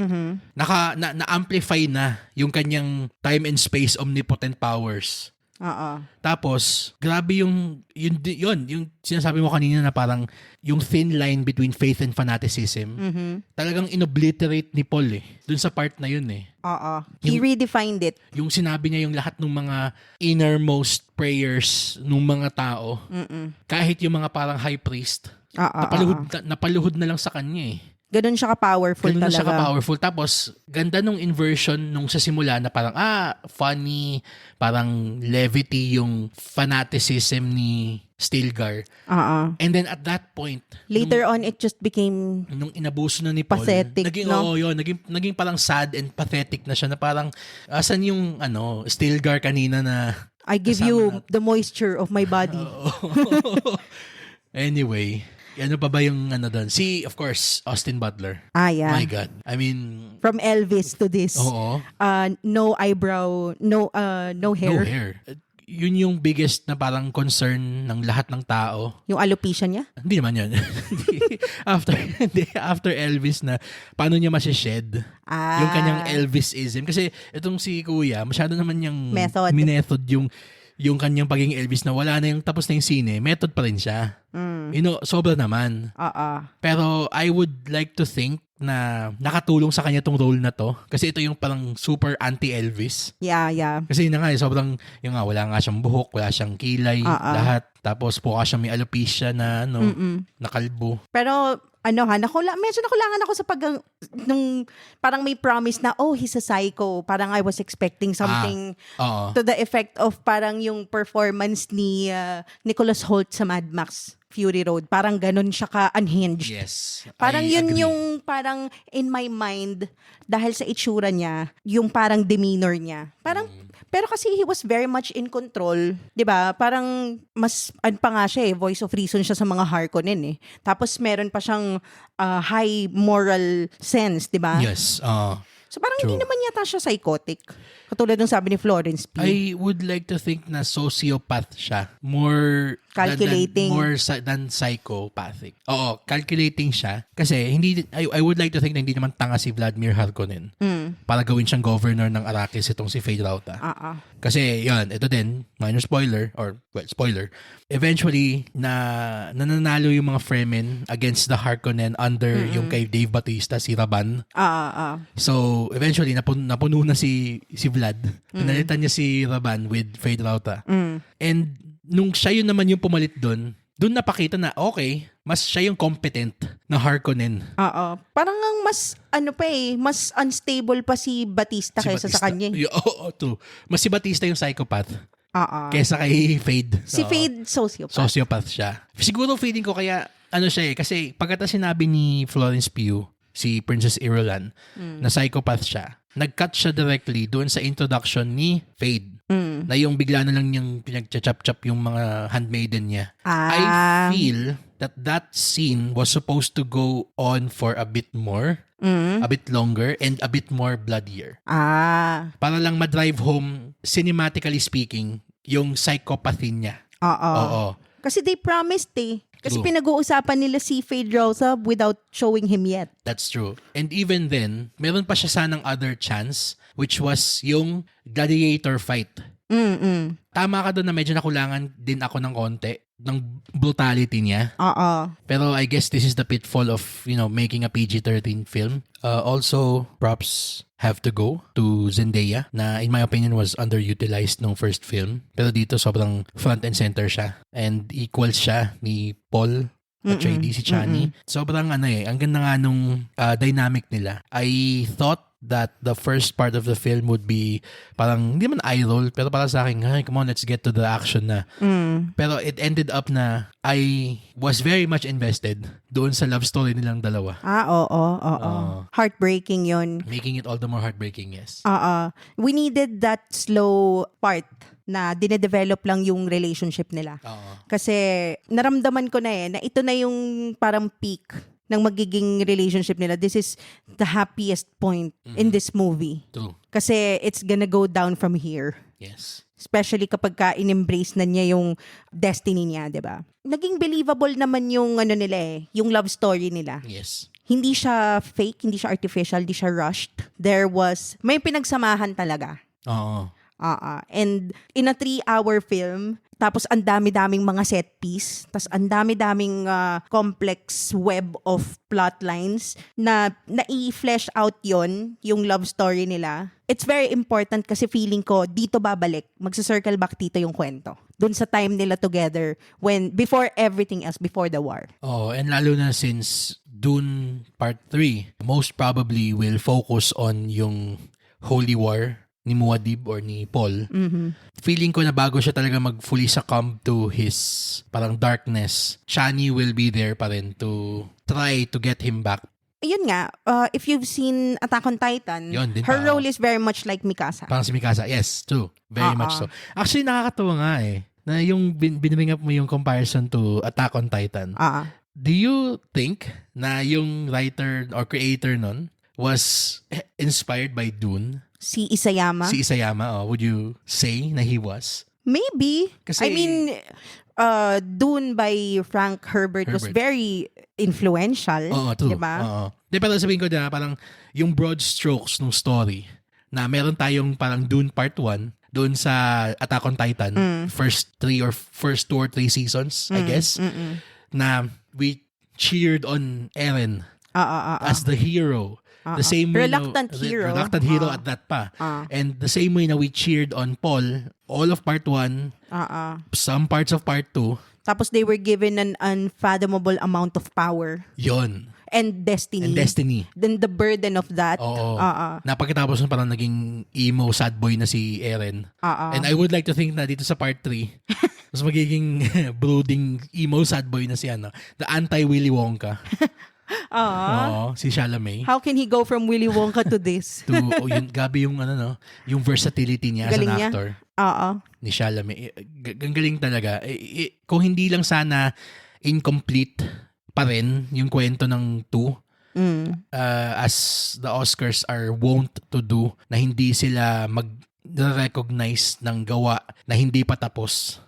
na-amplify na yung kanyang time and space omnipotent powers. Tapos, grabe yung sinasabi mo kanina na parang yung thin line between faith and fanaticism. Talagang inobliterate ni Paul dun sa part na yun He redefined it. Yung sinabi niya yung lahat ng mga innermost prayers ng mga tao, kahit yung mga parang high priest, napaluhod na lang sa kanya Ganun siya ka-powerful Ganun talaga. siya ka-powerful. Tapos, ganda nung inversion nung sa simula na parang, funny, parang levity yung fanaticism ni Stilgar. And then at that point, later on, it just became nung inabuso na ni Paul, pathetic, naging, no? Naging parang sad and pathetic na siya na parang, asan yung Stilgar kanina na I give you the moisture of my body. Anyway, ano pa ba yung doon? Of course, Austin Butler. Yeah. My God. I mean, from Elvis to this. Oo. No eyebrow, no hair. No hair. Yun yung biggest na parang concern ng lahat ng tao. Yung alopecia niya? Hindi naman yun. after Elvis na, paano niya masished yung kanyang Elvisism. Kasi itong si Kuya, masyado naman yung method yung kanyang pagiging Elvis na wala na yung tapos na yung sine, method pa rin siya. Sobra naman. Pero I would like to think na nakatulong sa kanya tong role na to. Kasi ito yung parang super anti-Elvis. Yeah. Kasi yun na nga, sobrang, wala nga siyang buhok, wala siyang kilay, lahat. Tapos po siya may alopecia na, nakalbo. Pero, medyo nakulangan ako sa nung parang may promise na, he's a psycho. Parang I was expecting something to the effect of parang yung performance ni Nicholas Hoult sa Mad Max Fury Road. Parang ganun siya ka-unhinged. Yes. Parang I yun agree. yung parang in my mind, dahil sa itsura niya, yung parang demeanor niya. Parang, pero kasi he was very much in control. 'Di ba? Parang mas, pa nga siya voice of reason siya sa mga Harkonnen Tapos meron pa siyang high moral sense, 'di ba? Yes. So parang True. hindi naman yata siya psychotic. Katulad ng sabi ni Florence Pugh. I would like to think na sociopath siya. More calculating. Than psychopathic. Oo, calculating siya. Kasi I would like to think na hindi naman tanga si Vladimir Harkonnen para gawin siyang governor ng Arrakis itong si Feyd Rautha. Kasi ito din, minor spoiler, spoiler. Eventually, nananalo yung mga Fremen against the Harkonnen under yung kay Dave Bautista, si Raban. So, eventually, napuno na si Vlad. Pinalitan niya si Raban with Feyd Rautha. And nung siya yun naman yung pumalit doon napakita na mas siya yung competent na Harkonnen. Parang ang mas mas unstable pa si Batista kaysa sa kanya. True. Mas si Batista yung psychopath. Kaysa kay Feyd. Si Feyd sociopath. Sociopath siya. Siguro feeling ko kaya siya kasi pagkata sinabi ni Florence Pugh, si Princess Irulan, na psychopath siya, nag-cut siya directly doon sa introduction ni Feyd. Na yung bigla na lang niyang pinag-chop-chop yung mga handmaiden niya. I feel that scene was supposed to go on for a bit more, a bit longer, and a bit more bloodier. Para lang ma-drive home, cinematically speaking, yung psychopathy niya. Oo. Kasi they promised Kasi pinag-uusapan nila si Feyd Rautha without showing him yet. That's true. And even then, meron pa siya sanang other chance, which was yung gladiator fight. Tama ka doon na medyo nakulangan din ako ng konti ng brutality niya. Pero I guess this is the pitfall of, making a PG-13 film. Also, props have to go to Zendaya, na in my opinion was underutilized nung first film. Pero dito sobrang front and center siya. And equals siya ni Paul Atreides, si Chani. Sobrang ang ganda nga nung dynamic nila. I thought that the first part of the film would be parang, hindi man eye roll, pero para sa akin, "Ay, come on, let's get to the action na." Pero it ended up na I was very much invested doon sa love story nilang dalawa. Oo. Heartbreaking yun. Making it all the more heartbreaking, yes. We needed that slow part na dinedevelop lang yung relationship nila. Kasi naramdaman ko na ito na yung parang peak ng magiging relationship nila. This is the happiest point in this movie. True. Kasi it's gonna go down from here. Yes. Especially kapag in-embrace na niya yung destiny niya, di ba? Naging believable naman yung nila yung love story nila. Yes. Hindi siya fake, hindi siya artificial, hindi siya rushed. May pinagsamahan talaga. Oo. And in a 3-hour film, tapos ang dami-daming mga set piece, tapos ang dami-daming complex web of plot lines na i-flesh out yung love story nila. It's very important kasi feeling ko dito babalik, magsa-circle back dito yung kwento. Doon sa time nila together before everything else, before the war. And lalo na since Dune Part 3 most probably will focus on yung Holy War ni Muad'Dib or ni Paul. Feeling ko na bago siya talaga fully succumb to his parang darkness, Chani will be there pa rin to try to get him back. Ayun nga, if you've seen Attack on Titan, Yun, din her pa, role is very much like Mikasa. Parang si Mikasa. Yes, true. Very much so. Actually, nakakatawa nga na yung binibring up mo yung comparison to Attack on Titan. Do you think na yung writer or creator nun was inspired by Dune? Si Isayama? Si Isayama, would you say na he was? Maybe. Kasi, I mean, Dune by Frank Herbert was very influential. Oo, true. Diba? Pero sabihin ko na parang yung broad strokes ng story na meron tayong parang Dune Part 1 doon sa Attack on Titan, first 2 or 3 seasons, I guess, na we cheered on Eren as the hero. The same way reluctant hero at that pa. And the same way na we cheered on Paul, all of Part 1, some parts of Part 2. Tapos they were given an unfathomable amount of power. Yon. And destiny. Then the burden of that. Oo. Napagkatapos na parang naging emo sad boy na si Eren. And I would like to think na dito sa Part 3, mas magiging brooding emo sad boy na si the anti-Willy Wonka. Si Chalamet. How can he go from Willy Wonka to this? Yun, gabi yung yung versatility niya as an actor. Ni Chalamet. Galing talaga. Kung hindi lang sana incomplete pa rin yung kwento ng 2, as the Oscars are wont to do, na hindi sila recognize ng gawa na hindi pa tapos.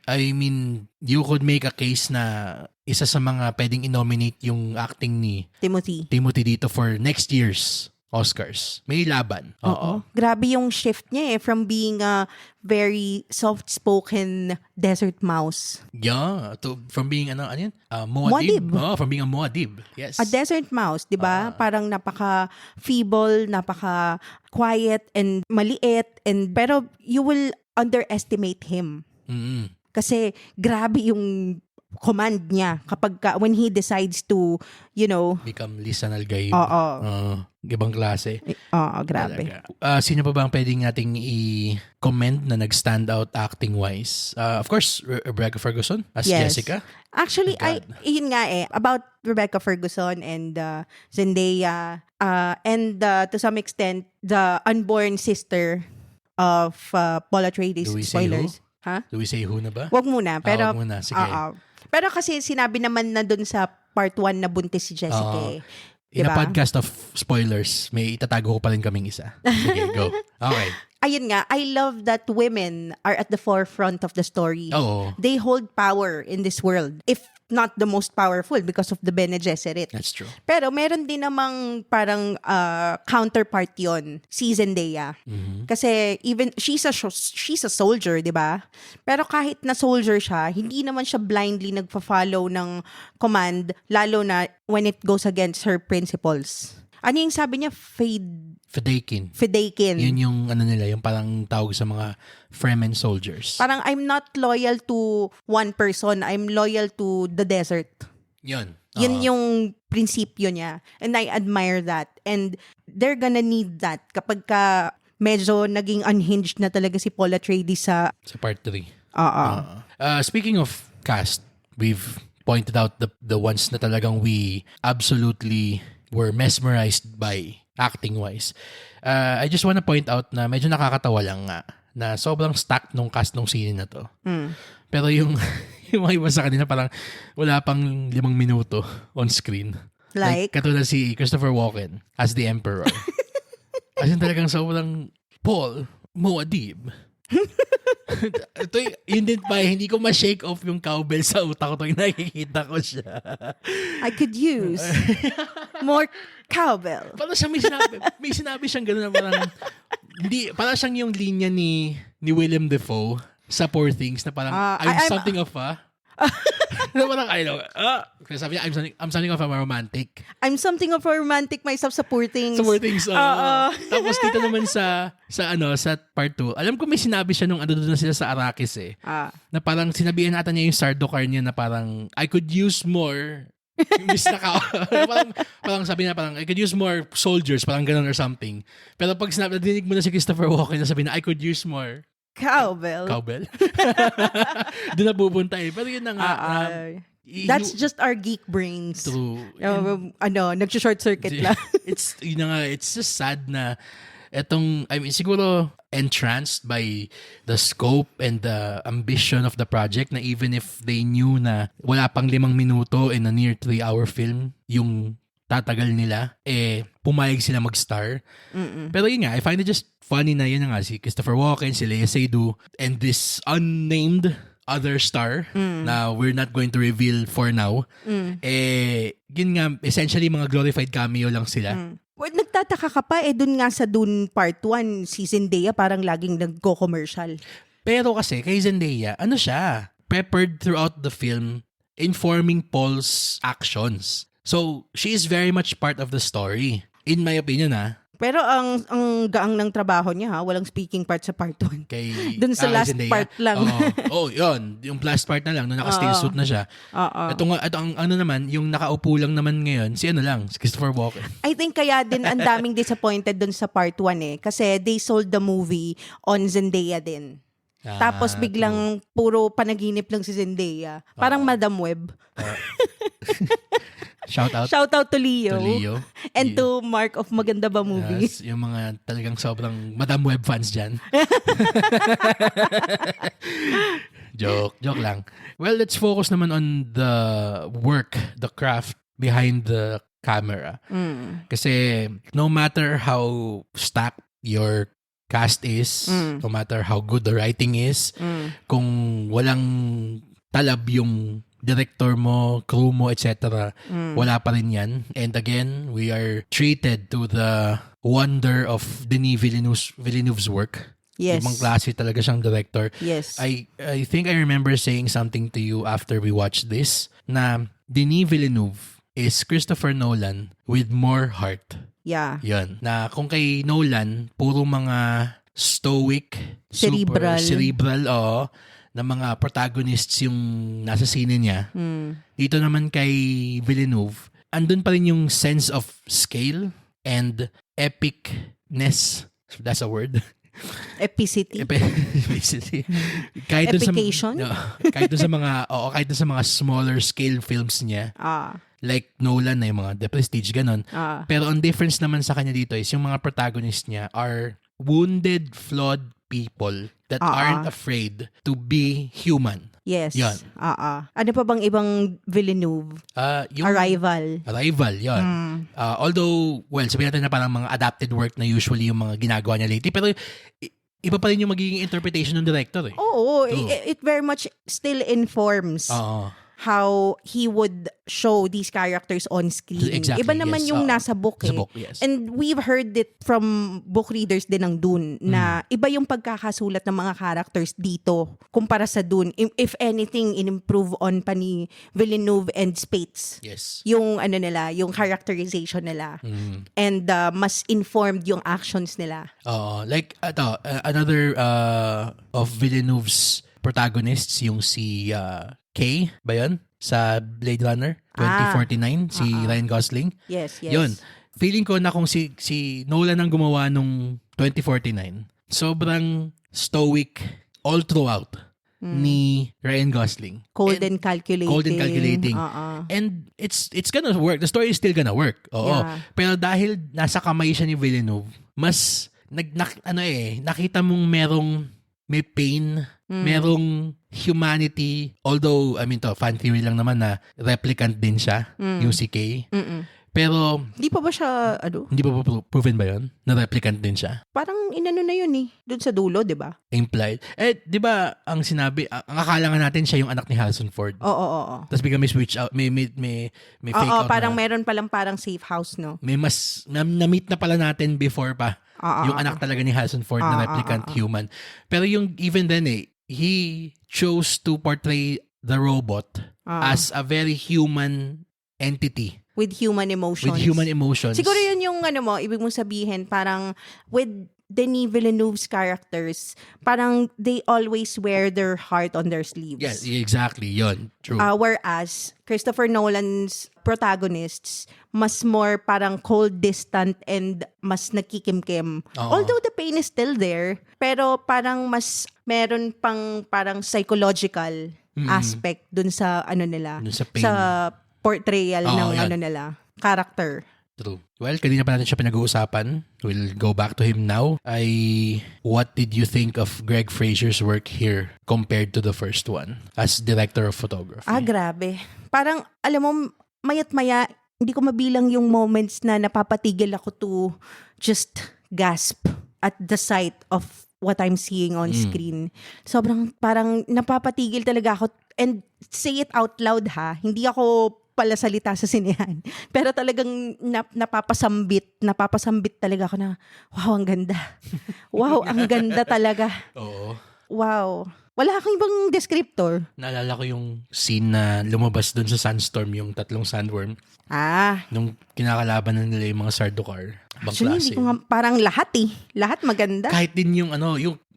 I mean, you could make a case na isa sa mga pwedeng i-nominate yung acting ni Timothy dito for next year's Oscars. May laban. Oo. Grabe yung shift niya from being a very soft-spoken desert mouse. Yeah. From being Muad'Dib. From being a Muad'Dib. Yes. A desert mouse, di ba? Parang napaka-feeble, napaka-quiet and maliit. Pero you will underestimate him. Kasi grabe yung command niya when he decides to, become lisanal guy. Ibang klase. Grabe. Sino pa ba ang pwedeng nating i-commend na nag-stand out acting-wise? Of course, Rebecca Ferguson as Jessica. Actually, yun nga about Rebecca Ferguson and Zendaya, and to some extent, the unborn sister of Paul Atreides. Spoilers. Do we say who na ba? Wag muna. Pero, wag muna. Sige. Pero kasi sinabi naman na dun sa part 1 na buntis si Jessica. In a podcast of spoilers, may itatago ko pa rin kaming isa. Sige, go. Okay. Ayun nga, I love that women are at the forefront of the story. They hold power in this world. If not the most powerful because of the Bene Gesserit. That's true. Pero meron din namang parang counterpart yon, si Zendaya. Kasi even she's a soldier, 'di ba? Pero kahit na soldier siya, hindi naman siya blindly nagfa-follow ng command, lalo na when it goes against her principles. Ano yung sabi niya? Fedaykin. Yun yung nila, yung parang tawag sa mga Fremen soldiers. Parang I'm not loyal to one person, I'm loyal to the desert. Yun. Yun yung prinsipyo niya. And I admire that. And they're gonna need that kapag ka medyo naging unhinged na talaga si Paul Atreides sa... Sa part 3. Speaking of cast, we've pointed out the ones na talagang we absolutely were mesmerized by acting-wise. I just wanna point out na medyo nakakatawa lang nga na sobrang stacked nung cast nung scene na to. Pero yung mga iba sa kanila parang wala pang 5 minuto on screen. Like? Katulad si Christopher Walken as the Emperor. As in talagang sobrang Paul Muad'Dib. Ito, yun din pa, hindi ko ma-shake off yung cowbell sa utak ko tuwing nakikita ko siya. I could use more cowbell. Parang siya may sinabi siyang gano'n na parang, hindi, parang siyang yung linya ni Willem Dafoe sa Poor Things na parang, I'm something of a, na parang, I know, sabi niya, I'm something of a romantic. I'm something of a romantic myself sa Poor Things. Sa Poor Things, tapos dito naman sa part 2, alam ko may sinabi siya nung ano doon na sila sa Arrakis na parang sinabihan ata niya yung Sardaukar niya na parang, I could use more, parang sabi niya parang, I could use more soldiers, parang ganun or something. Pero pag nadinig mo na si Christopher Walken na sabi na, I could use more cowbell. Doon na pupunta eh. Pero yun na nga. That's just our geek brains. True. Nag-short circuit lang. It's just sad na siguro entranced by the scope and the ambition of the project na even if they knew na wala pang 5 minuto in a near 3-hour film yung tatagal nila, pumayag sila mag-star. Pero yun nga, I find it just funny na yun nga si Christopher Walken, si Léa Seydoux, and this unnamed other star na we're not going to reveal for now. Yun nga, essentially mga glorified cameo lang sila. Well, nagtataka ka pa, dun nga sa Dune Part 1, si Zendaya parang laging nagko-commercial. Pero kasi, kay Zendaya, ano siya? Peppered throughout the film, informing Paul's actions. So, she is very much part of the story. In my opinion, Pero ang gaang ng trabaho niya, walang speaking part sa part 1. Dun sa last Zendaya. part lang. Yun. Yung last part na lang, nung naka-stay suit na siya. Ito ang ano naman, yung nakaupo lang naman ngayon, si Christopher Walken. I think kaya din ang daming disappointed dun sa part 1 kasi they sold the movie on Zendaya din. Tapos biglang puro panaginip lang si Zendaya. Parang Madam Web. Shout out to Leo. And to Mark of Maganda Ba Movie. Yes, yung mga talagang sobrang Madam Web fans dyan. Joke lang. Well, let's focus naman on the work, the craft behind the camera. Kasi no matter how stacked your cast is, no matter how good the writing is, kung walang talab yung director mo, crew mo, etc. Wala pa rin yan. And again, we are treated to the wonder of Denis Villeneuve's work. Yes. Ibang klase talaga siyang director. Yes. I think I remember saying something to you after we watched this na Denis Villeneuve is Christopher Nolan with more heart. Yeah. Yan. Na kung kay Nolan, puro mga stoic, cerebral, na mga protagonists yung nasa scene niya. Dito naman kay Villeneuve, andun pa rin yung sense of scale and epicness. That's a word. Epicity. Kahit Epication? Kahit dun sa mga smaller scale films niya. Like Nolan na yung mga The Prestige, ganon. Pero ang difference naman sa kanya dito is yung mga protagonists niya are wounded, flawed people that aren't afraid to be human. Yes. Yan. Ano pa bang ibang Villeneuve? Yung Arrival, yon. Although, well, sabihin natin na parang mga adapted work na usually yung mga ginagawa niya lately. Pero iba pa rin yung magiging interpretation ng director eh. Oo. It very much still informs how he would show these characters on screen. Exactly, Iba naman yung nasa book eh. Sa book, yes. And we've heard it from book readers din ng Dune na iba yung pagkakasulat ng mga characters dito kumpara sa Dune. If anything, in-improve on pa ni Villeneuve and Spates. Yes. Yung yung characterization nila. And mas informed yung actions nila. Like, another of Villeneuve's protagonists, yung si Kay ba yun? Sa Blade Runner 2049, si Ryan Gosling. Yes. Yun. feeling ko na kung si Nolan ang gumawa nung 2049, sobrang stoic all throughout ni Ryan Gosling. Cold and calculating. Cold and calculating. And it's gonna work. The story is still gonna work. Oo. Yeah. Pero dahil nasa kamay siya ni Villeneuve, mas nakita mong may pain, merong humanity. Although, I mean fan theory lang naman na replicant din siya, yung si Kay. Pero, Di pa ba siya, hindi pa proven ba yun? Na replicant din siya? parang inano na yun eh. Doon sa dulo, di ba? Implied. Di ba, ang sinabi, ang akala nga natin siya yung anak ni Harrison Ford. Oo. Tapos bigla may switch out, may fake Oo, out parang na. meron palang parang safe house, no? May mas, na-meet na pala natin before pa. Yung anak talaga ni Harrison Ford na replicant human. Pero yung, even then he chose to portray the robot as a very human entity. With human emotions. With human emotions. Siguro yun yung ibig mong sabihin, parang with Denis Villeneuve's characters, parang they always wear their heart on their sleeves. Yes, exactly. Yun. True. Whereas, Christopher Nolan's protagonists, mas more parang cold, distant, and mas nakikimkim. Oo. Although the pain is still there, pero parang mas meron pang parang psychological aspect dun sa nila. Dun sa pain. Sa portrayal ng yan. nila, character. True. Well, kanina pa natin siya pinag-uusapan. We'll go back to him now. What did you think of Greg Fraser's work here compared to the first one as director of photography? Grabe. Parang, alam mo, mayat-maya, hindi ko mabilang yung moments na napapatigil ako to just gasp at the sight of what I'm seeing on screen. Sobrang parang napapatigil talaga ako, and say it out loud ha, hindi ako pala salita sa sinehan. Pero talagang napapasambit talaga ako na, wow, ang ganda. Wow, ang ganda talaga. Oo. Wow. Wala akong ibang descriptor. Naalala ko yung scene na lumabas doon sa sandstorm, yung tatlong sandworm. Nung kinakalaban na nila yung mga Sardaukar. Actually, hindi ko nga, parang lahat Lahat maganda. Kahit din yung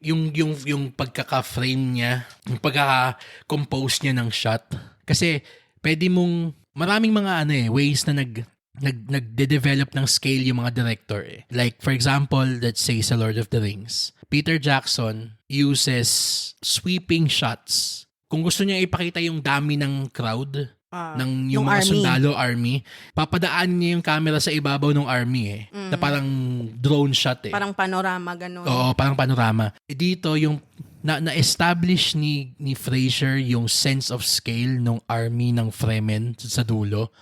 yung pagkaka-frame niya, yung pagkaka-compose niya ng shot. Kasi pwede mong maraming mga ways na nagde-develop ng scale yung mga director Like for example, let's say sa Lord of the Rings, Peter Jackson uses sweeping shots. Kung gusto niya ipakita yung dami ng crowd, ng yung mga army, papadaan niya yung camera sa ibabaw ng army na parang drone shot Parang panorama, gano'n. Oo, parang panorama. Dito yung na-establish ni Fraser yung sense of scale ng army ng Fremen sa dulo.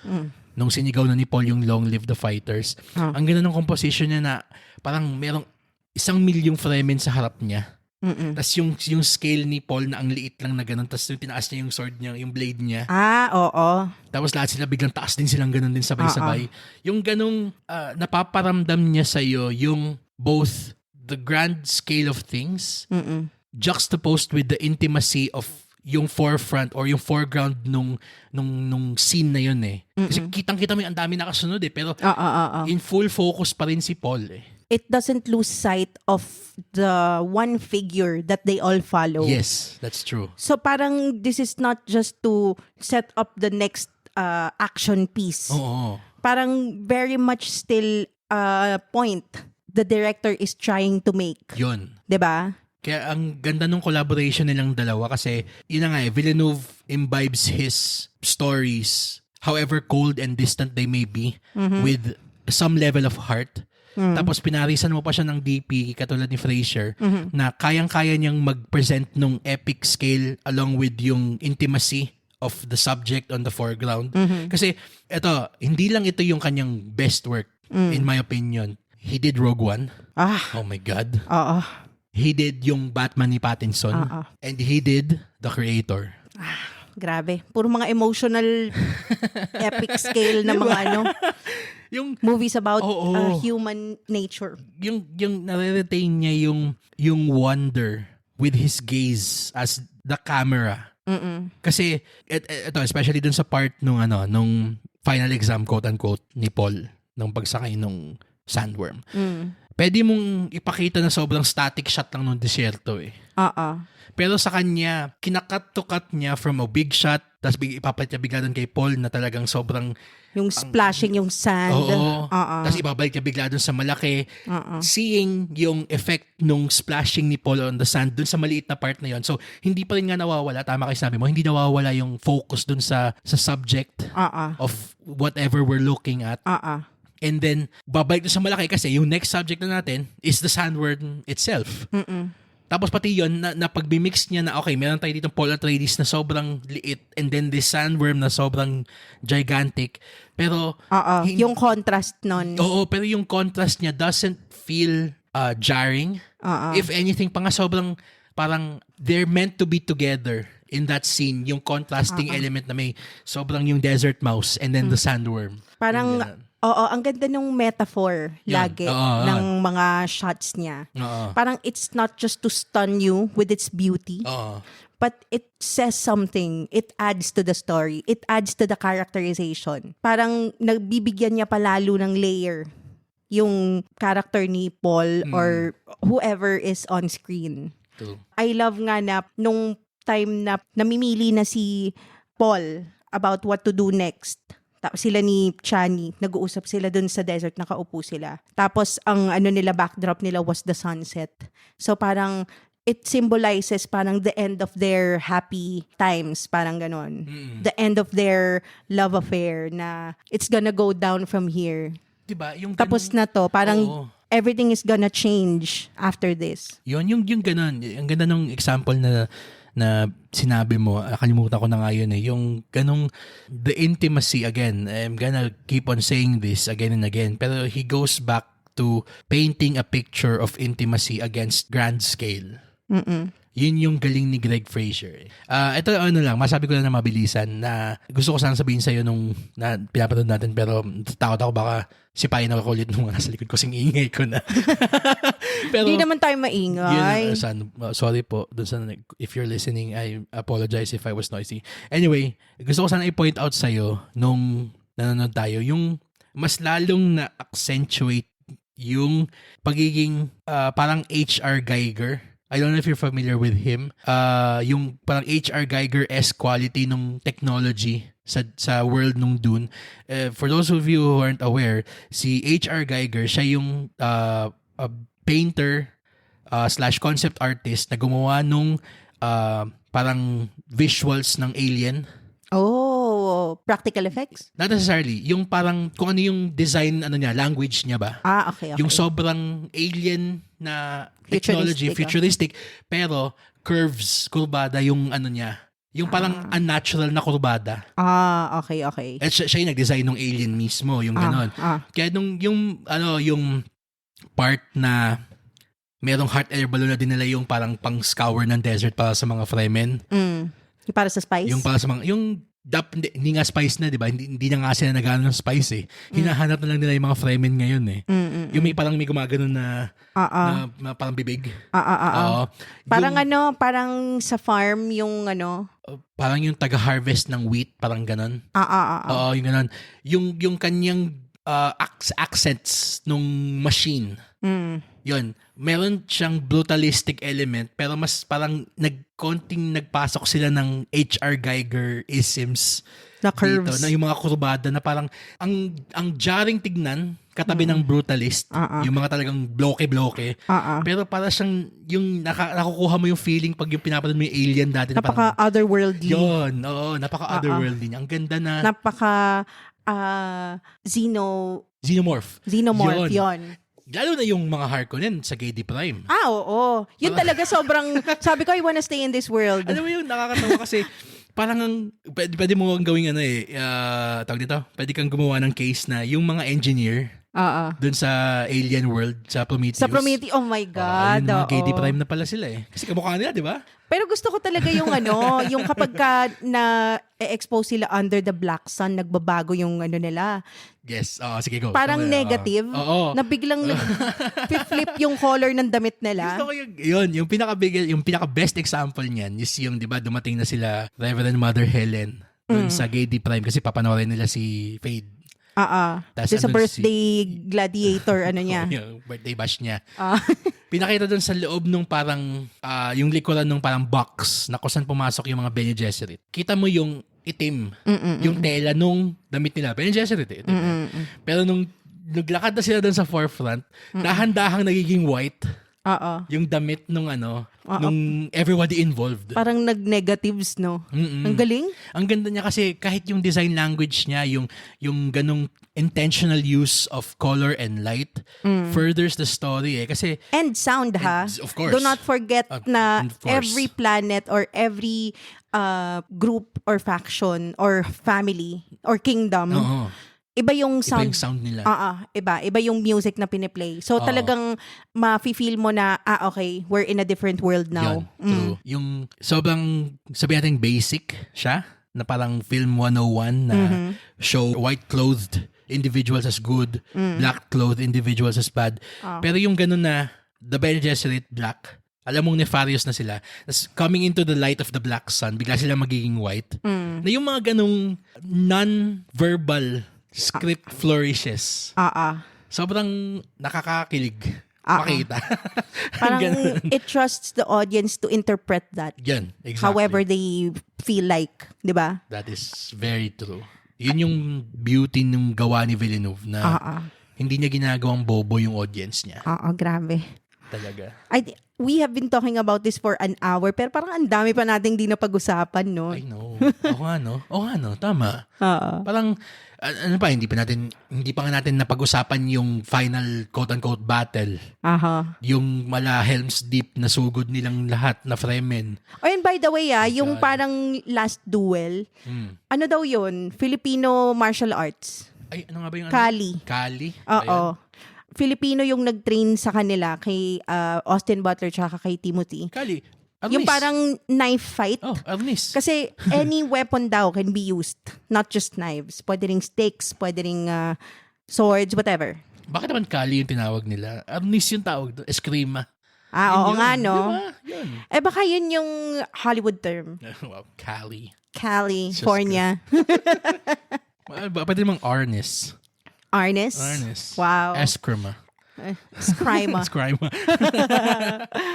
Nung sinigaw na ni Paul yung Long Live the Fighters. Ang ganda ng composition niya na parang merong 1,000,000 Fremen sa harap niya. Tapos yung scale ni Paul na ang liit lang na ganun. Tapos yung tinaas niya yung sword niya, yung blade niya. Oo. Tapos lahat sila biglang taas din silang ganun din sabay-sabay. Yung ganung napaparamdam niya sa'yo yung both the grand scale of things juxtaposed with the intimacy of yung forefront or yung foreground nung scene na yun Kasi kitang-kita mo yung ang dami nakasunod pero in full focus pa rin si Paul It doesn't lose sight of the one figure that they all follow. Yes, that's true. So parang this is not just to set up the next action piece. Oo. Parang very much still point the director is trying to make. Yun. 'Di ba? Kaya ang ganda ng collaboration nilang dalawa kasi yun na nga Villeneuve imbibes his stories, however cold and distant they may be, with some level of heart. Tapos pinarisan mo pa siya ng DP katulad ni Fraser na kayang-kaya niyang mag-present nung epic scale along with yung intimacy of the subject on the foreground. Kasi hindi lang ito yung kanyang best work in my opinion. He did Rogue One. Oh my God. He did yung Batman ni Pattinson. And he did The Creator. Grabe. Puro mga emotional epic scale na mga yung movies about human nature. Yung nare-retain niya yung wonder with his gaze as the camera. Kasi ito especially dun sa part nung final exam quote unquote ni Paul nung pagsakay nung sandworm. pwede mong ipakita na sobrang static shot lang ng disyerto eh. Pero sa kanya, kinakat to cut niya from a big shot, tapos ipapalit niya bigla doon kay Paul na talagang sobrang... Yung splashing yung sand. Oo. Tapos ibabalik niya bigla doon sa malaki. Seeing yung effect nung splashing ni Paul on the sand doon sa maliit na part na yon. So, hindi pa rin nga nawawala. Tama kayo sabi mo, hindi nawawala yung focus doon sa subject of whatever we're looking at. And then, babalik doon sa malaki kasi yung next subject na natin is the sandworm itself. Tapos pati yun, na pag-mix niya na okay, meron tayo dito Paul Atreides na sobrang liit and then this sandworm na sobrang gigantic. Pero... yung contrast nun. Oo, pero yung contrast niya doesn't feel jarring. If anything, pa nga sobrang parang they're meant to be together in that scene. Yung contrasting element na may sobrang yung desert mouse and then the sandworm. Parang... ang ganda nung metaphor lagi ng mga shots niya. Parang it's not just to stun you with its beauty, but it says something. It adds to the story. It adds to the characterization. Parang nagbibigyan niya palalo ng layer yung character ni Paul or whoever is on screen. True. I love nga na nung time na namimili na si Paul about what to do next. Sila ni Chani, nag-uusap sila dun sa desert, nakaupo sila. Tapos, ang backdrop nila was the sunset. So, parang, it symbolizes parang the end of their happy times, parang ganon. The end of their love affair na it's gonna go down from here. Diba? Yung Tapos na to, parang everything is gonna change after this. Yun, yung ganon. Ang ganda ng example na sinabi mo, kalimutan ko na nga yun eh, yung ganong, the intimacy again, I'm gonna keep on saying this again and again, pero he goes back to painting a picture of intimacy against grand scale. Yun yung galing ni Greg Fraser. Ito lang, masabi ko lang na mabilisan na gusto ko sana sabihin sa'yo nung na pinapanood natin pero takot ako baka sipahin ako ulit nung nasa likod ko, sing ingay ko na. Pero hindi naman tayo maingay. Sorry po, dun sa, if you're listening, I apologize if I was noisy. Anyway, gusto ko sana i-point out sa'yo nung nanonood tayo, yung mas lalong na-accentuate yung pagiging parang H.R. Geiger. I don't know if you're familiar with him. Yung parang H.R. Geiger-esque quality ng technology sa world nung Dune. For those of you who aren't aware, si H.R. Geiger, siya yung painter slash concept artist na gumawa nung parang visuals ng Alien. Oh, practical effects? Not necessarily. Yung parang, kung ano yung design, language niya ba? Okay. Yung sobrang alien na technology, futuristic, pero curves, kurbada yung niya. Yung parang unnatural na kurbada. Okay. At siya yung nag-design ng alien mismo, yung ganon. Kaya yung part na merong hot air balloon na dinala yung parang pang-scour ng desert para sa mga Fremen. Yung para sa spice? Yung para sa mga, hindi nga spice na, di ba? Hindi na nga sila nagano ng spice eh. Hinahanap na lang nila yung mga Fremen ngayon eh. Yung may gumagano na parang bibig. Parang parang sa farm yung parang yung taga-harvest ng wheat, parang ganon. Oo, yung ganon. Yung kanyang accents nung machine. Yun. Meron siyang brutalistic element pero mas parang konting nagpasok sila ng H.R. Geiger-isms na curves. Dito, na yung mga kurbada na parang ang jarring tignan katabi ng brutalist. Yung mga talagang bloke-bloke. Pero para siyang yung nakukuha mo yung feeling pag yung pinapanood mo yung Alien dati. Napaka-otherworldly. Yun. Oo, napaka-otherworldly. Ang ganda na. Xenomorph. Yun. Lalo na yung mga Harkonnen sa Gedi Prime. Oo. Yun talaga sobrang, sabi ko, I wanna stay in this world. Alam mo yung nakakatawa kasi parang pwede mo gawing tawag dito, pwede kang gumawa ng case na yung mga engineer dun sa alien world, sa Prometheus. Oh my God. Yung mga Gedi Prime na pala sila eh. Kasi kamukha nila, di ba? Pero gusto ko talaga yung yung kapag na-expose sila under the black sun, nagbabago yung nila. Yes. Sige, go. Parang negative. Na biglang flip yung color ng damit nila. Gusto ko yung pinaka-best example niyan is yung, di ba, dumating na sila Reverend Mother Helen dun sa Gedi Prime kasi papanoorin nila si Fade. Tas Doon sa ano, birthday gladiator, ano niya. yung birthday bash niya. Ah. Pinakita doon sa loob nung parang, yung likuran nung parang box na kung saan pumasok yung mga Bene Gesserit. Kita mo yung itim, yung tela nung damit nila. Bene Gesserit eh. Diba? Pero nung naglakad na sila doon sa forefront, dahan-dahang nagiging white. Yung damit nung nung everybody involved. Parang nag-negatives, no? Ang galing. Ang ganda niya kasi kahit yung design language niya, yung ganong intentional use of color and light furthers the story eh. Kasi And sound, ha? of course. Do not forget na of course. every planet or every group or faction or family or kingdom, Oo. iba yung Iba sound. yung sound nila. Iba yung music na piniplay. So talagang ma-feel mo na, okay, we're in a different world now. Yan, true. Yung sobrang, sabi natin basic siya, na parang film 101 na show white-clothed individuals as good, black-clothed individuals as bad. Pero yung ganun na, the Bene Gesserit black, alam mong nefarious na sila. Tapos coming into the light of the black sun, bigla sila magiging white. Na yung mga ganung non-verbal script flourishes. Sobrang nakakakilig. Makita. Parang it trusts the audience to interpret that Yan, exactly. however they feel like, di ba? That is very true. Yun yung beauty ng gawa ni Villeneuve na hindi niya ginagawang bobo yung audience niya. Grabe. Talaga. We have been talking about this for an hour, pero parang ang dami pa nating di napag-usapan, no? I know. Oo nga no. Tama. Parang, hindi pa nga natin napag-usapan yung final quote-unquote battle. Yung mala Helm's Deep na sugod nilang lahat na Fremen. Oh, and by the way, yung parang last duel, ano daw yun? Filipino martial arts. Ay, ano nga ba yung Kali. Kali? Oo. Filipino yung nag-train sa kanila kay Austin Butler tsaka kay Timothy. Kali. Arnis. Yung parang knife fight. Arnis. Kasi any weapon daw can be used. Not just knives. Pwede ring sticks, pwede ring swords, whatever. Bakit naman Kali yung tinawag nila? Arnis yung tawag doon. Eskrima. Oo Yun. nga, no? Diba? Yun. Baka yun yung Hollywood term. Wow, Kali. California. Pwede namang Arnis. Arnis? Wow. Eskrima. Scrima. Eskrima.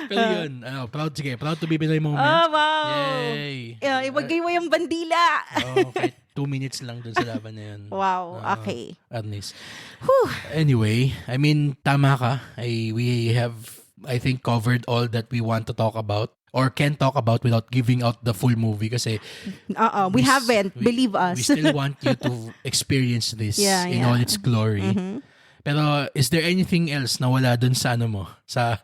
Pero yun, proud to be Pinoy moment. Wow. Yay. Ibagay mo yung bandila. Kahit 2 minutes lang dun sa laban na yun. Wow, okay. Arnis. Whew. Anyway, I mean, tama ka. We have, I think, covered all that we want to talk about or can talk about without giving out the full movie kasi We haven't. Believe us. We still want you to experience this in all its glory. Pero is there anything else na wala dun sa sa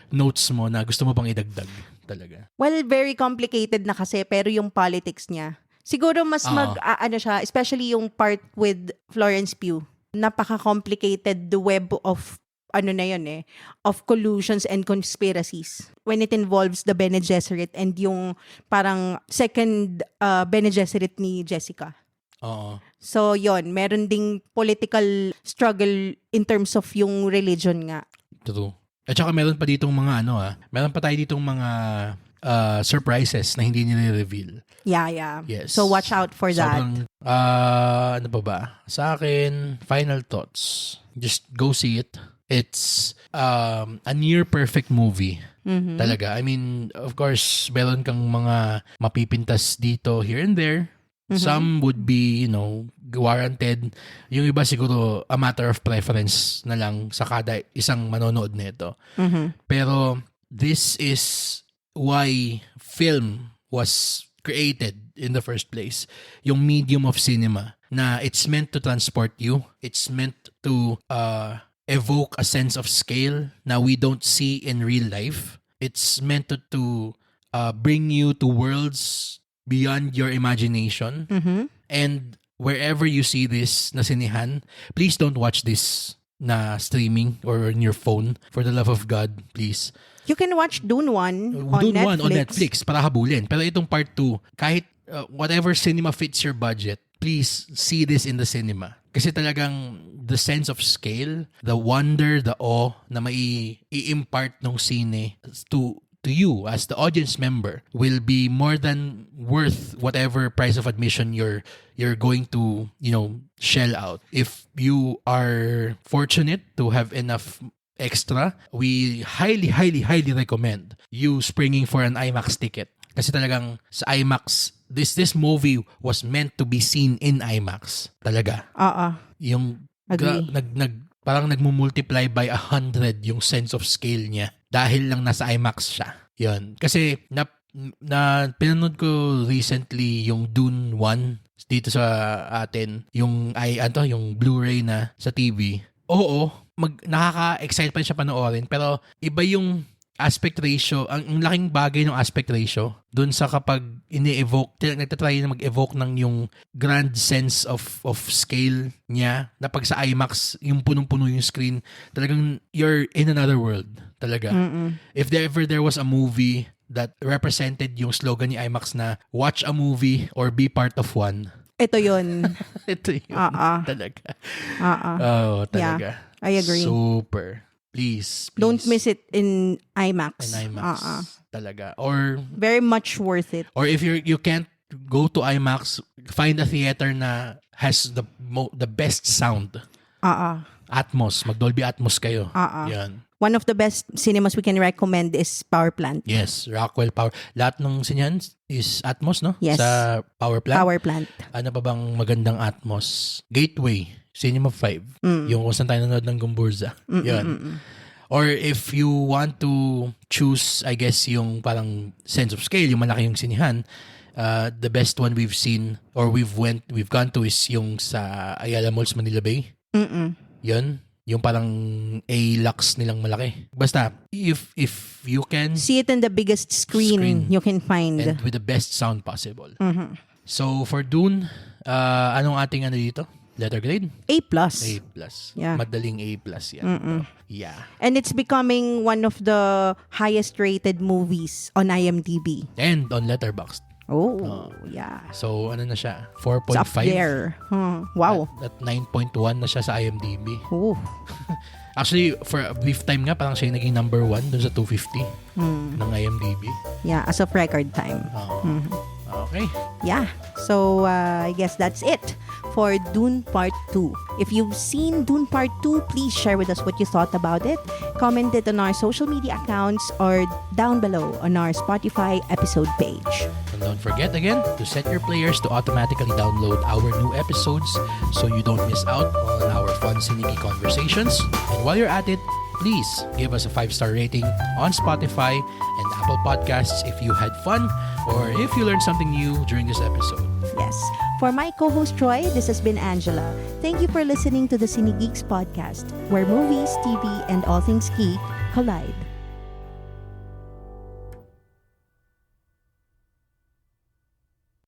notes mo na gusto mo pang idagdag talaga? Well, very complicated na kasi pero yung politics niya. Siguro mas siya, especially yung part with Florence Pugh. Napaka-complicated the web of of collusions and conspiracies when it involves the Bene Gesserit and yung parang second Bene Gesserit ni Jessica. Oo. So, yon, meron ding political struggle in terms of yung religion nga. True. At saka meron pa ditong mga meron pa tayo ditong mga surprises na hindi nire-reveal. Yeah. Yes. So, watch out for that. Ano pa ba? Sa akin, final thoughts. Just go see it. It's a near perfect movie. Talaga. I mean, of course, meron kang mga mapipintas dito here and there. Some would be, warranted. Yung iba siguro a matter of preference na lang sa kada isang manonood nito. Pero this is why film was created in the first place. Yung medium of cinema na it's meant to transport you. It's meant to evoke a sense of scale na we don't see in real life. It's meant to bring you to worlds beyond your imagination. And wherever you see this na sinihan, please don't watch this na streaming or in your phone. For the love of God, please. You can watch Dune 1 on Dune Netflix. 1 on Netflix para habulin. Pero itong part 2, kahit whatever cinema fits your budget, please see this in the cinema. Kasi talagang the sense of scale, the wonder, the awe na mai-impart ng sine to to you as the audience member will be more than worth whatever price of admission you're going to, shell out. If you are fortunate to have enough extra, we highly, highly, highly recommend you springing for an IMAX ticket. Kasi talagang sa IMAX, this movie was meant to be seen in IMAX. Talaga. Yung Agree. Parang nagmumultiply by 100 yung sense of scale niya dahil lang nasa IMAX siya. Yun. Kasi na pinanood ko recently yung Dune 1 dito sa atin, yung Blu-ray na sa TV. Oo, nakaka-excite pa siya panoorin, pero iba yung aspect ratio, ang laking bagay ng aspect ratio dun sa kapag ini-evoke, nagtatry na mag-evoke ng yung grand sense of scale niya, na pag sa IMAX, yung punong-puno yung screen, talagang you're in another world, talaga. If there was a movie that represented yung slogan ni IMAX na watch a movie or be part of one, ito yun. ito yun. Talaga. Oh, talaga. Yeah, I agree. Super. Please. Don't miss it in IMAX. In IMAX. Talaga. Or very much worth it. Or if you can't go to IMAX, find a theater na has the best sound. Atmos. Mag-Dolby Atmos kayo. Yan. One of the best cinemas we can recommend is Power Plant. Yes, Rockwell Power. Lahat ng sinyan is Atmos, no? Yes. Sa Power Plant. Power Plant. Ano pa bang magandang Atmos? Gateway. Cinema 5. Yung kung saan tayo nanonood ng Gumburza. Yun. Or if you want to choose, I guess, yung parang sense of scale, yung malaki yung sinihan, the best one we've seen or we've gone to is yung sa Ayala Malls, Manila Bay. Yun. Yung parang A-Lux nilang malaki. Basta, if you can see it in the biggest screen you can find. And with the best sound possible. So, for Dune, anong ating dito? Letter grade? A+. A+. Yeah. Madaling A+ yan. Yeah. And it's becoming one of the highest rated movies on IMDb. And on Letterboxd. Oh, yeah. So, ano na siya? It's 4.5? up there. Wow. At 9.1 na siya sa IMDb. Oh. Actually, for a brief time nga, parang siya yung naging number 1 dun sa 250 ng IMDb. Yeah, as of record time. Okay. Yeah. So, I guess that's it for Dune Part 2. If you've seen Dune Part 2, please share with us what you thought about it. Comment it on our social media accounts or down below on our Spotify episode page. And don't forget again to set your players to automatically download our new episodes so you don't miss out on our fun Cinegi conversations. And while you're at it, please give us a 5-star rating on Spotify and Apple Podcasts if you had fun or if you learned something new during this episode. Yes. For my co-host Troy, this has been Angela. Thank you for listening to the Cine Geeks podcast, where movies, TV, and all things geek collide.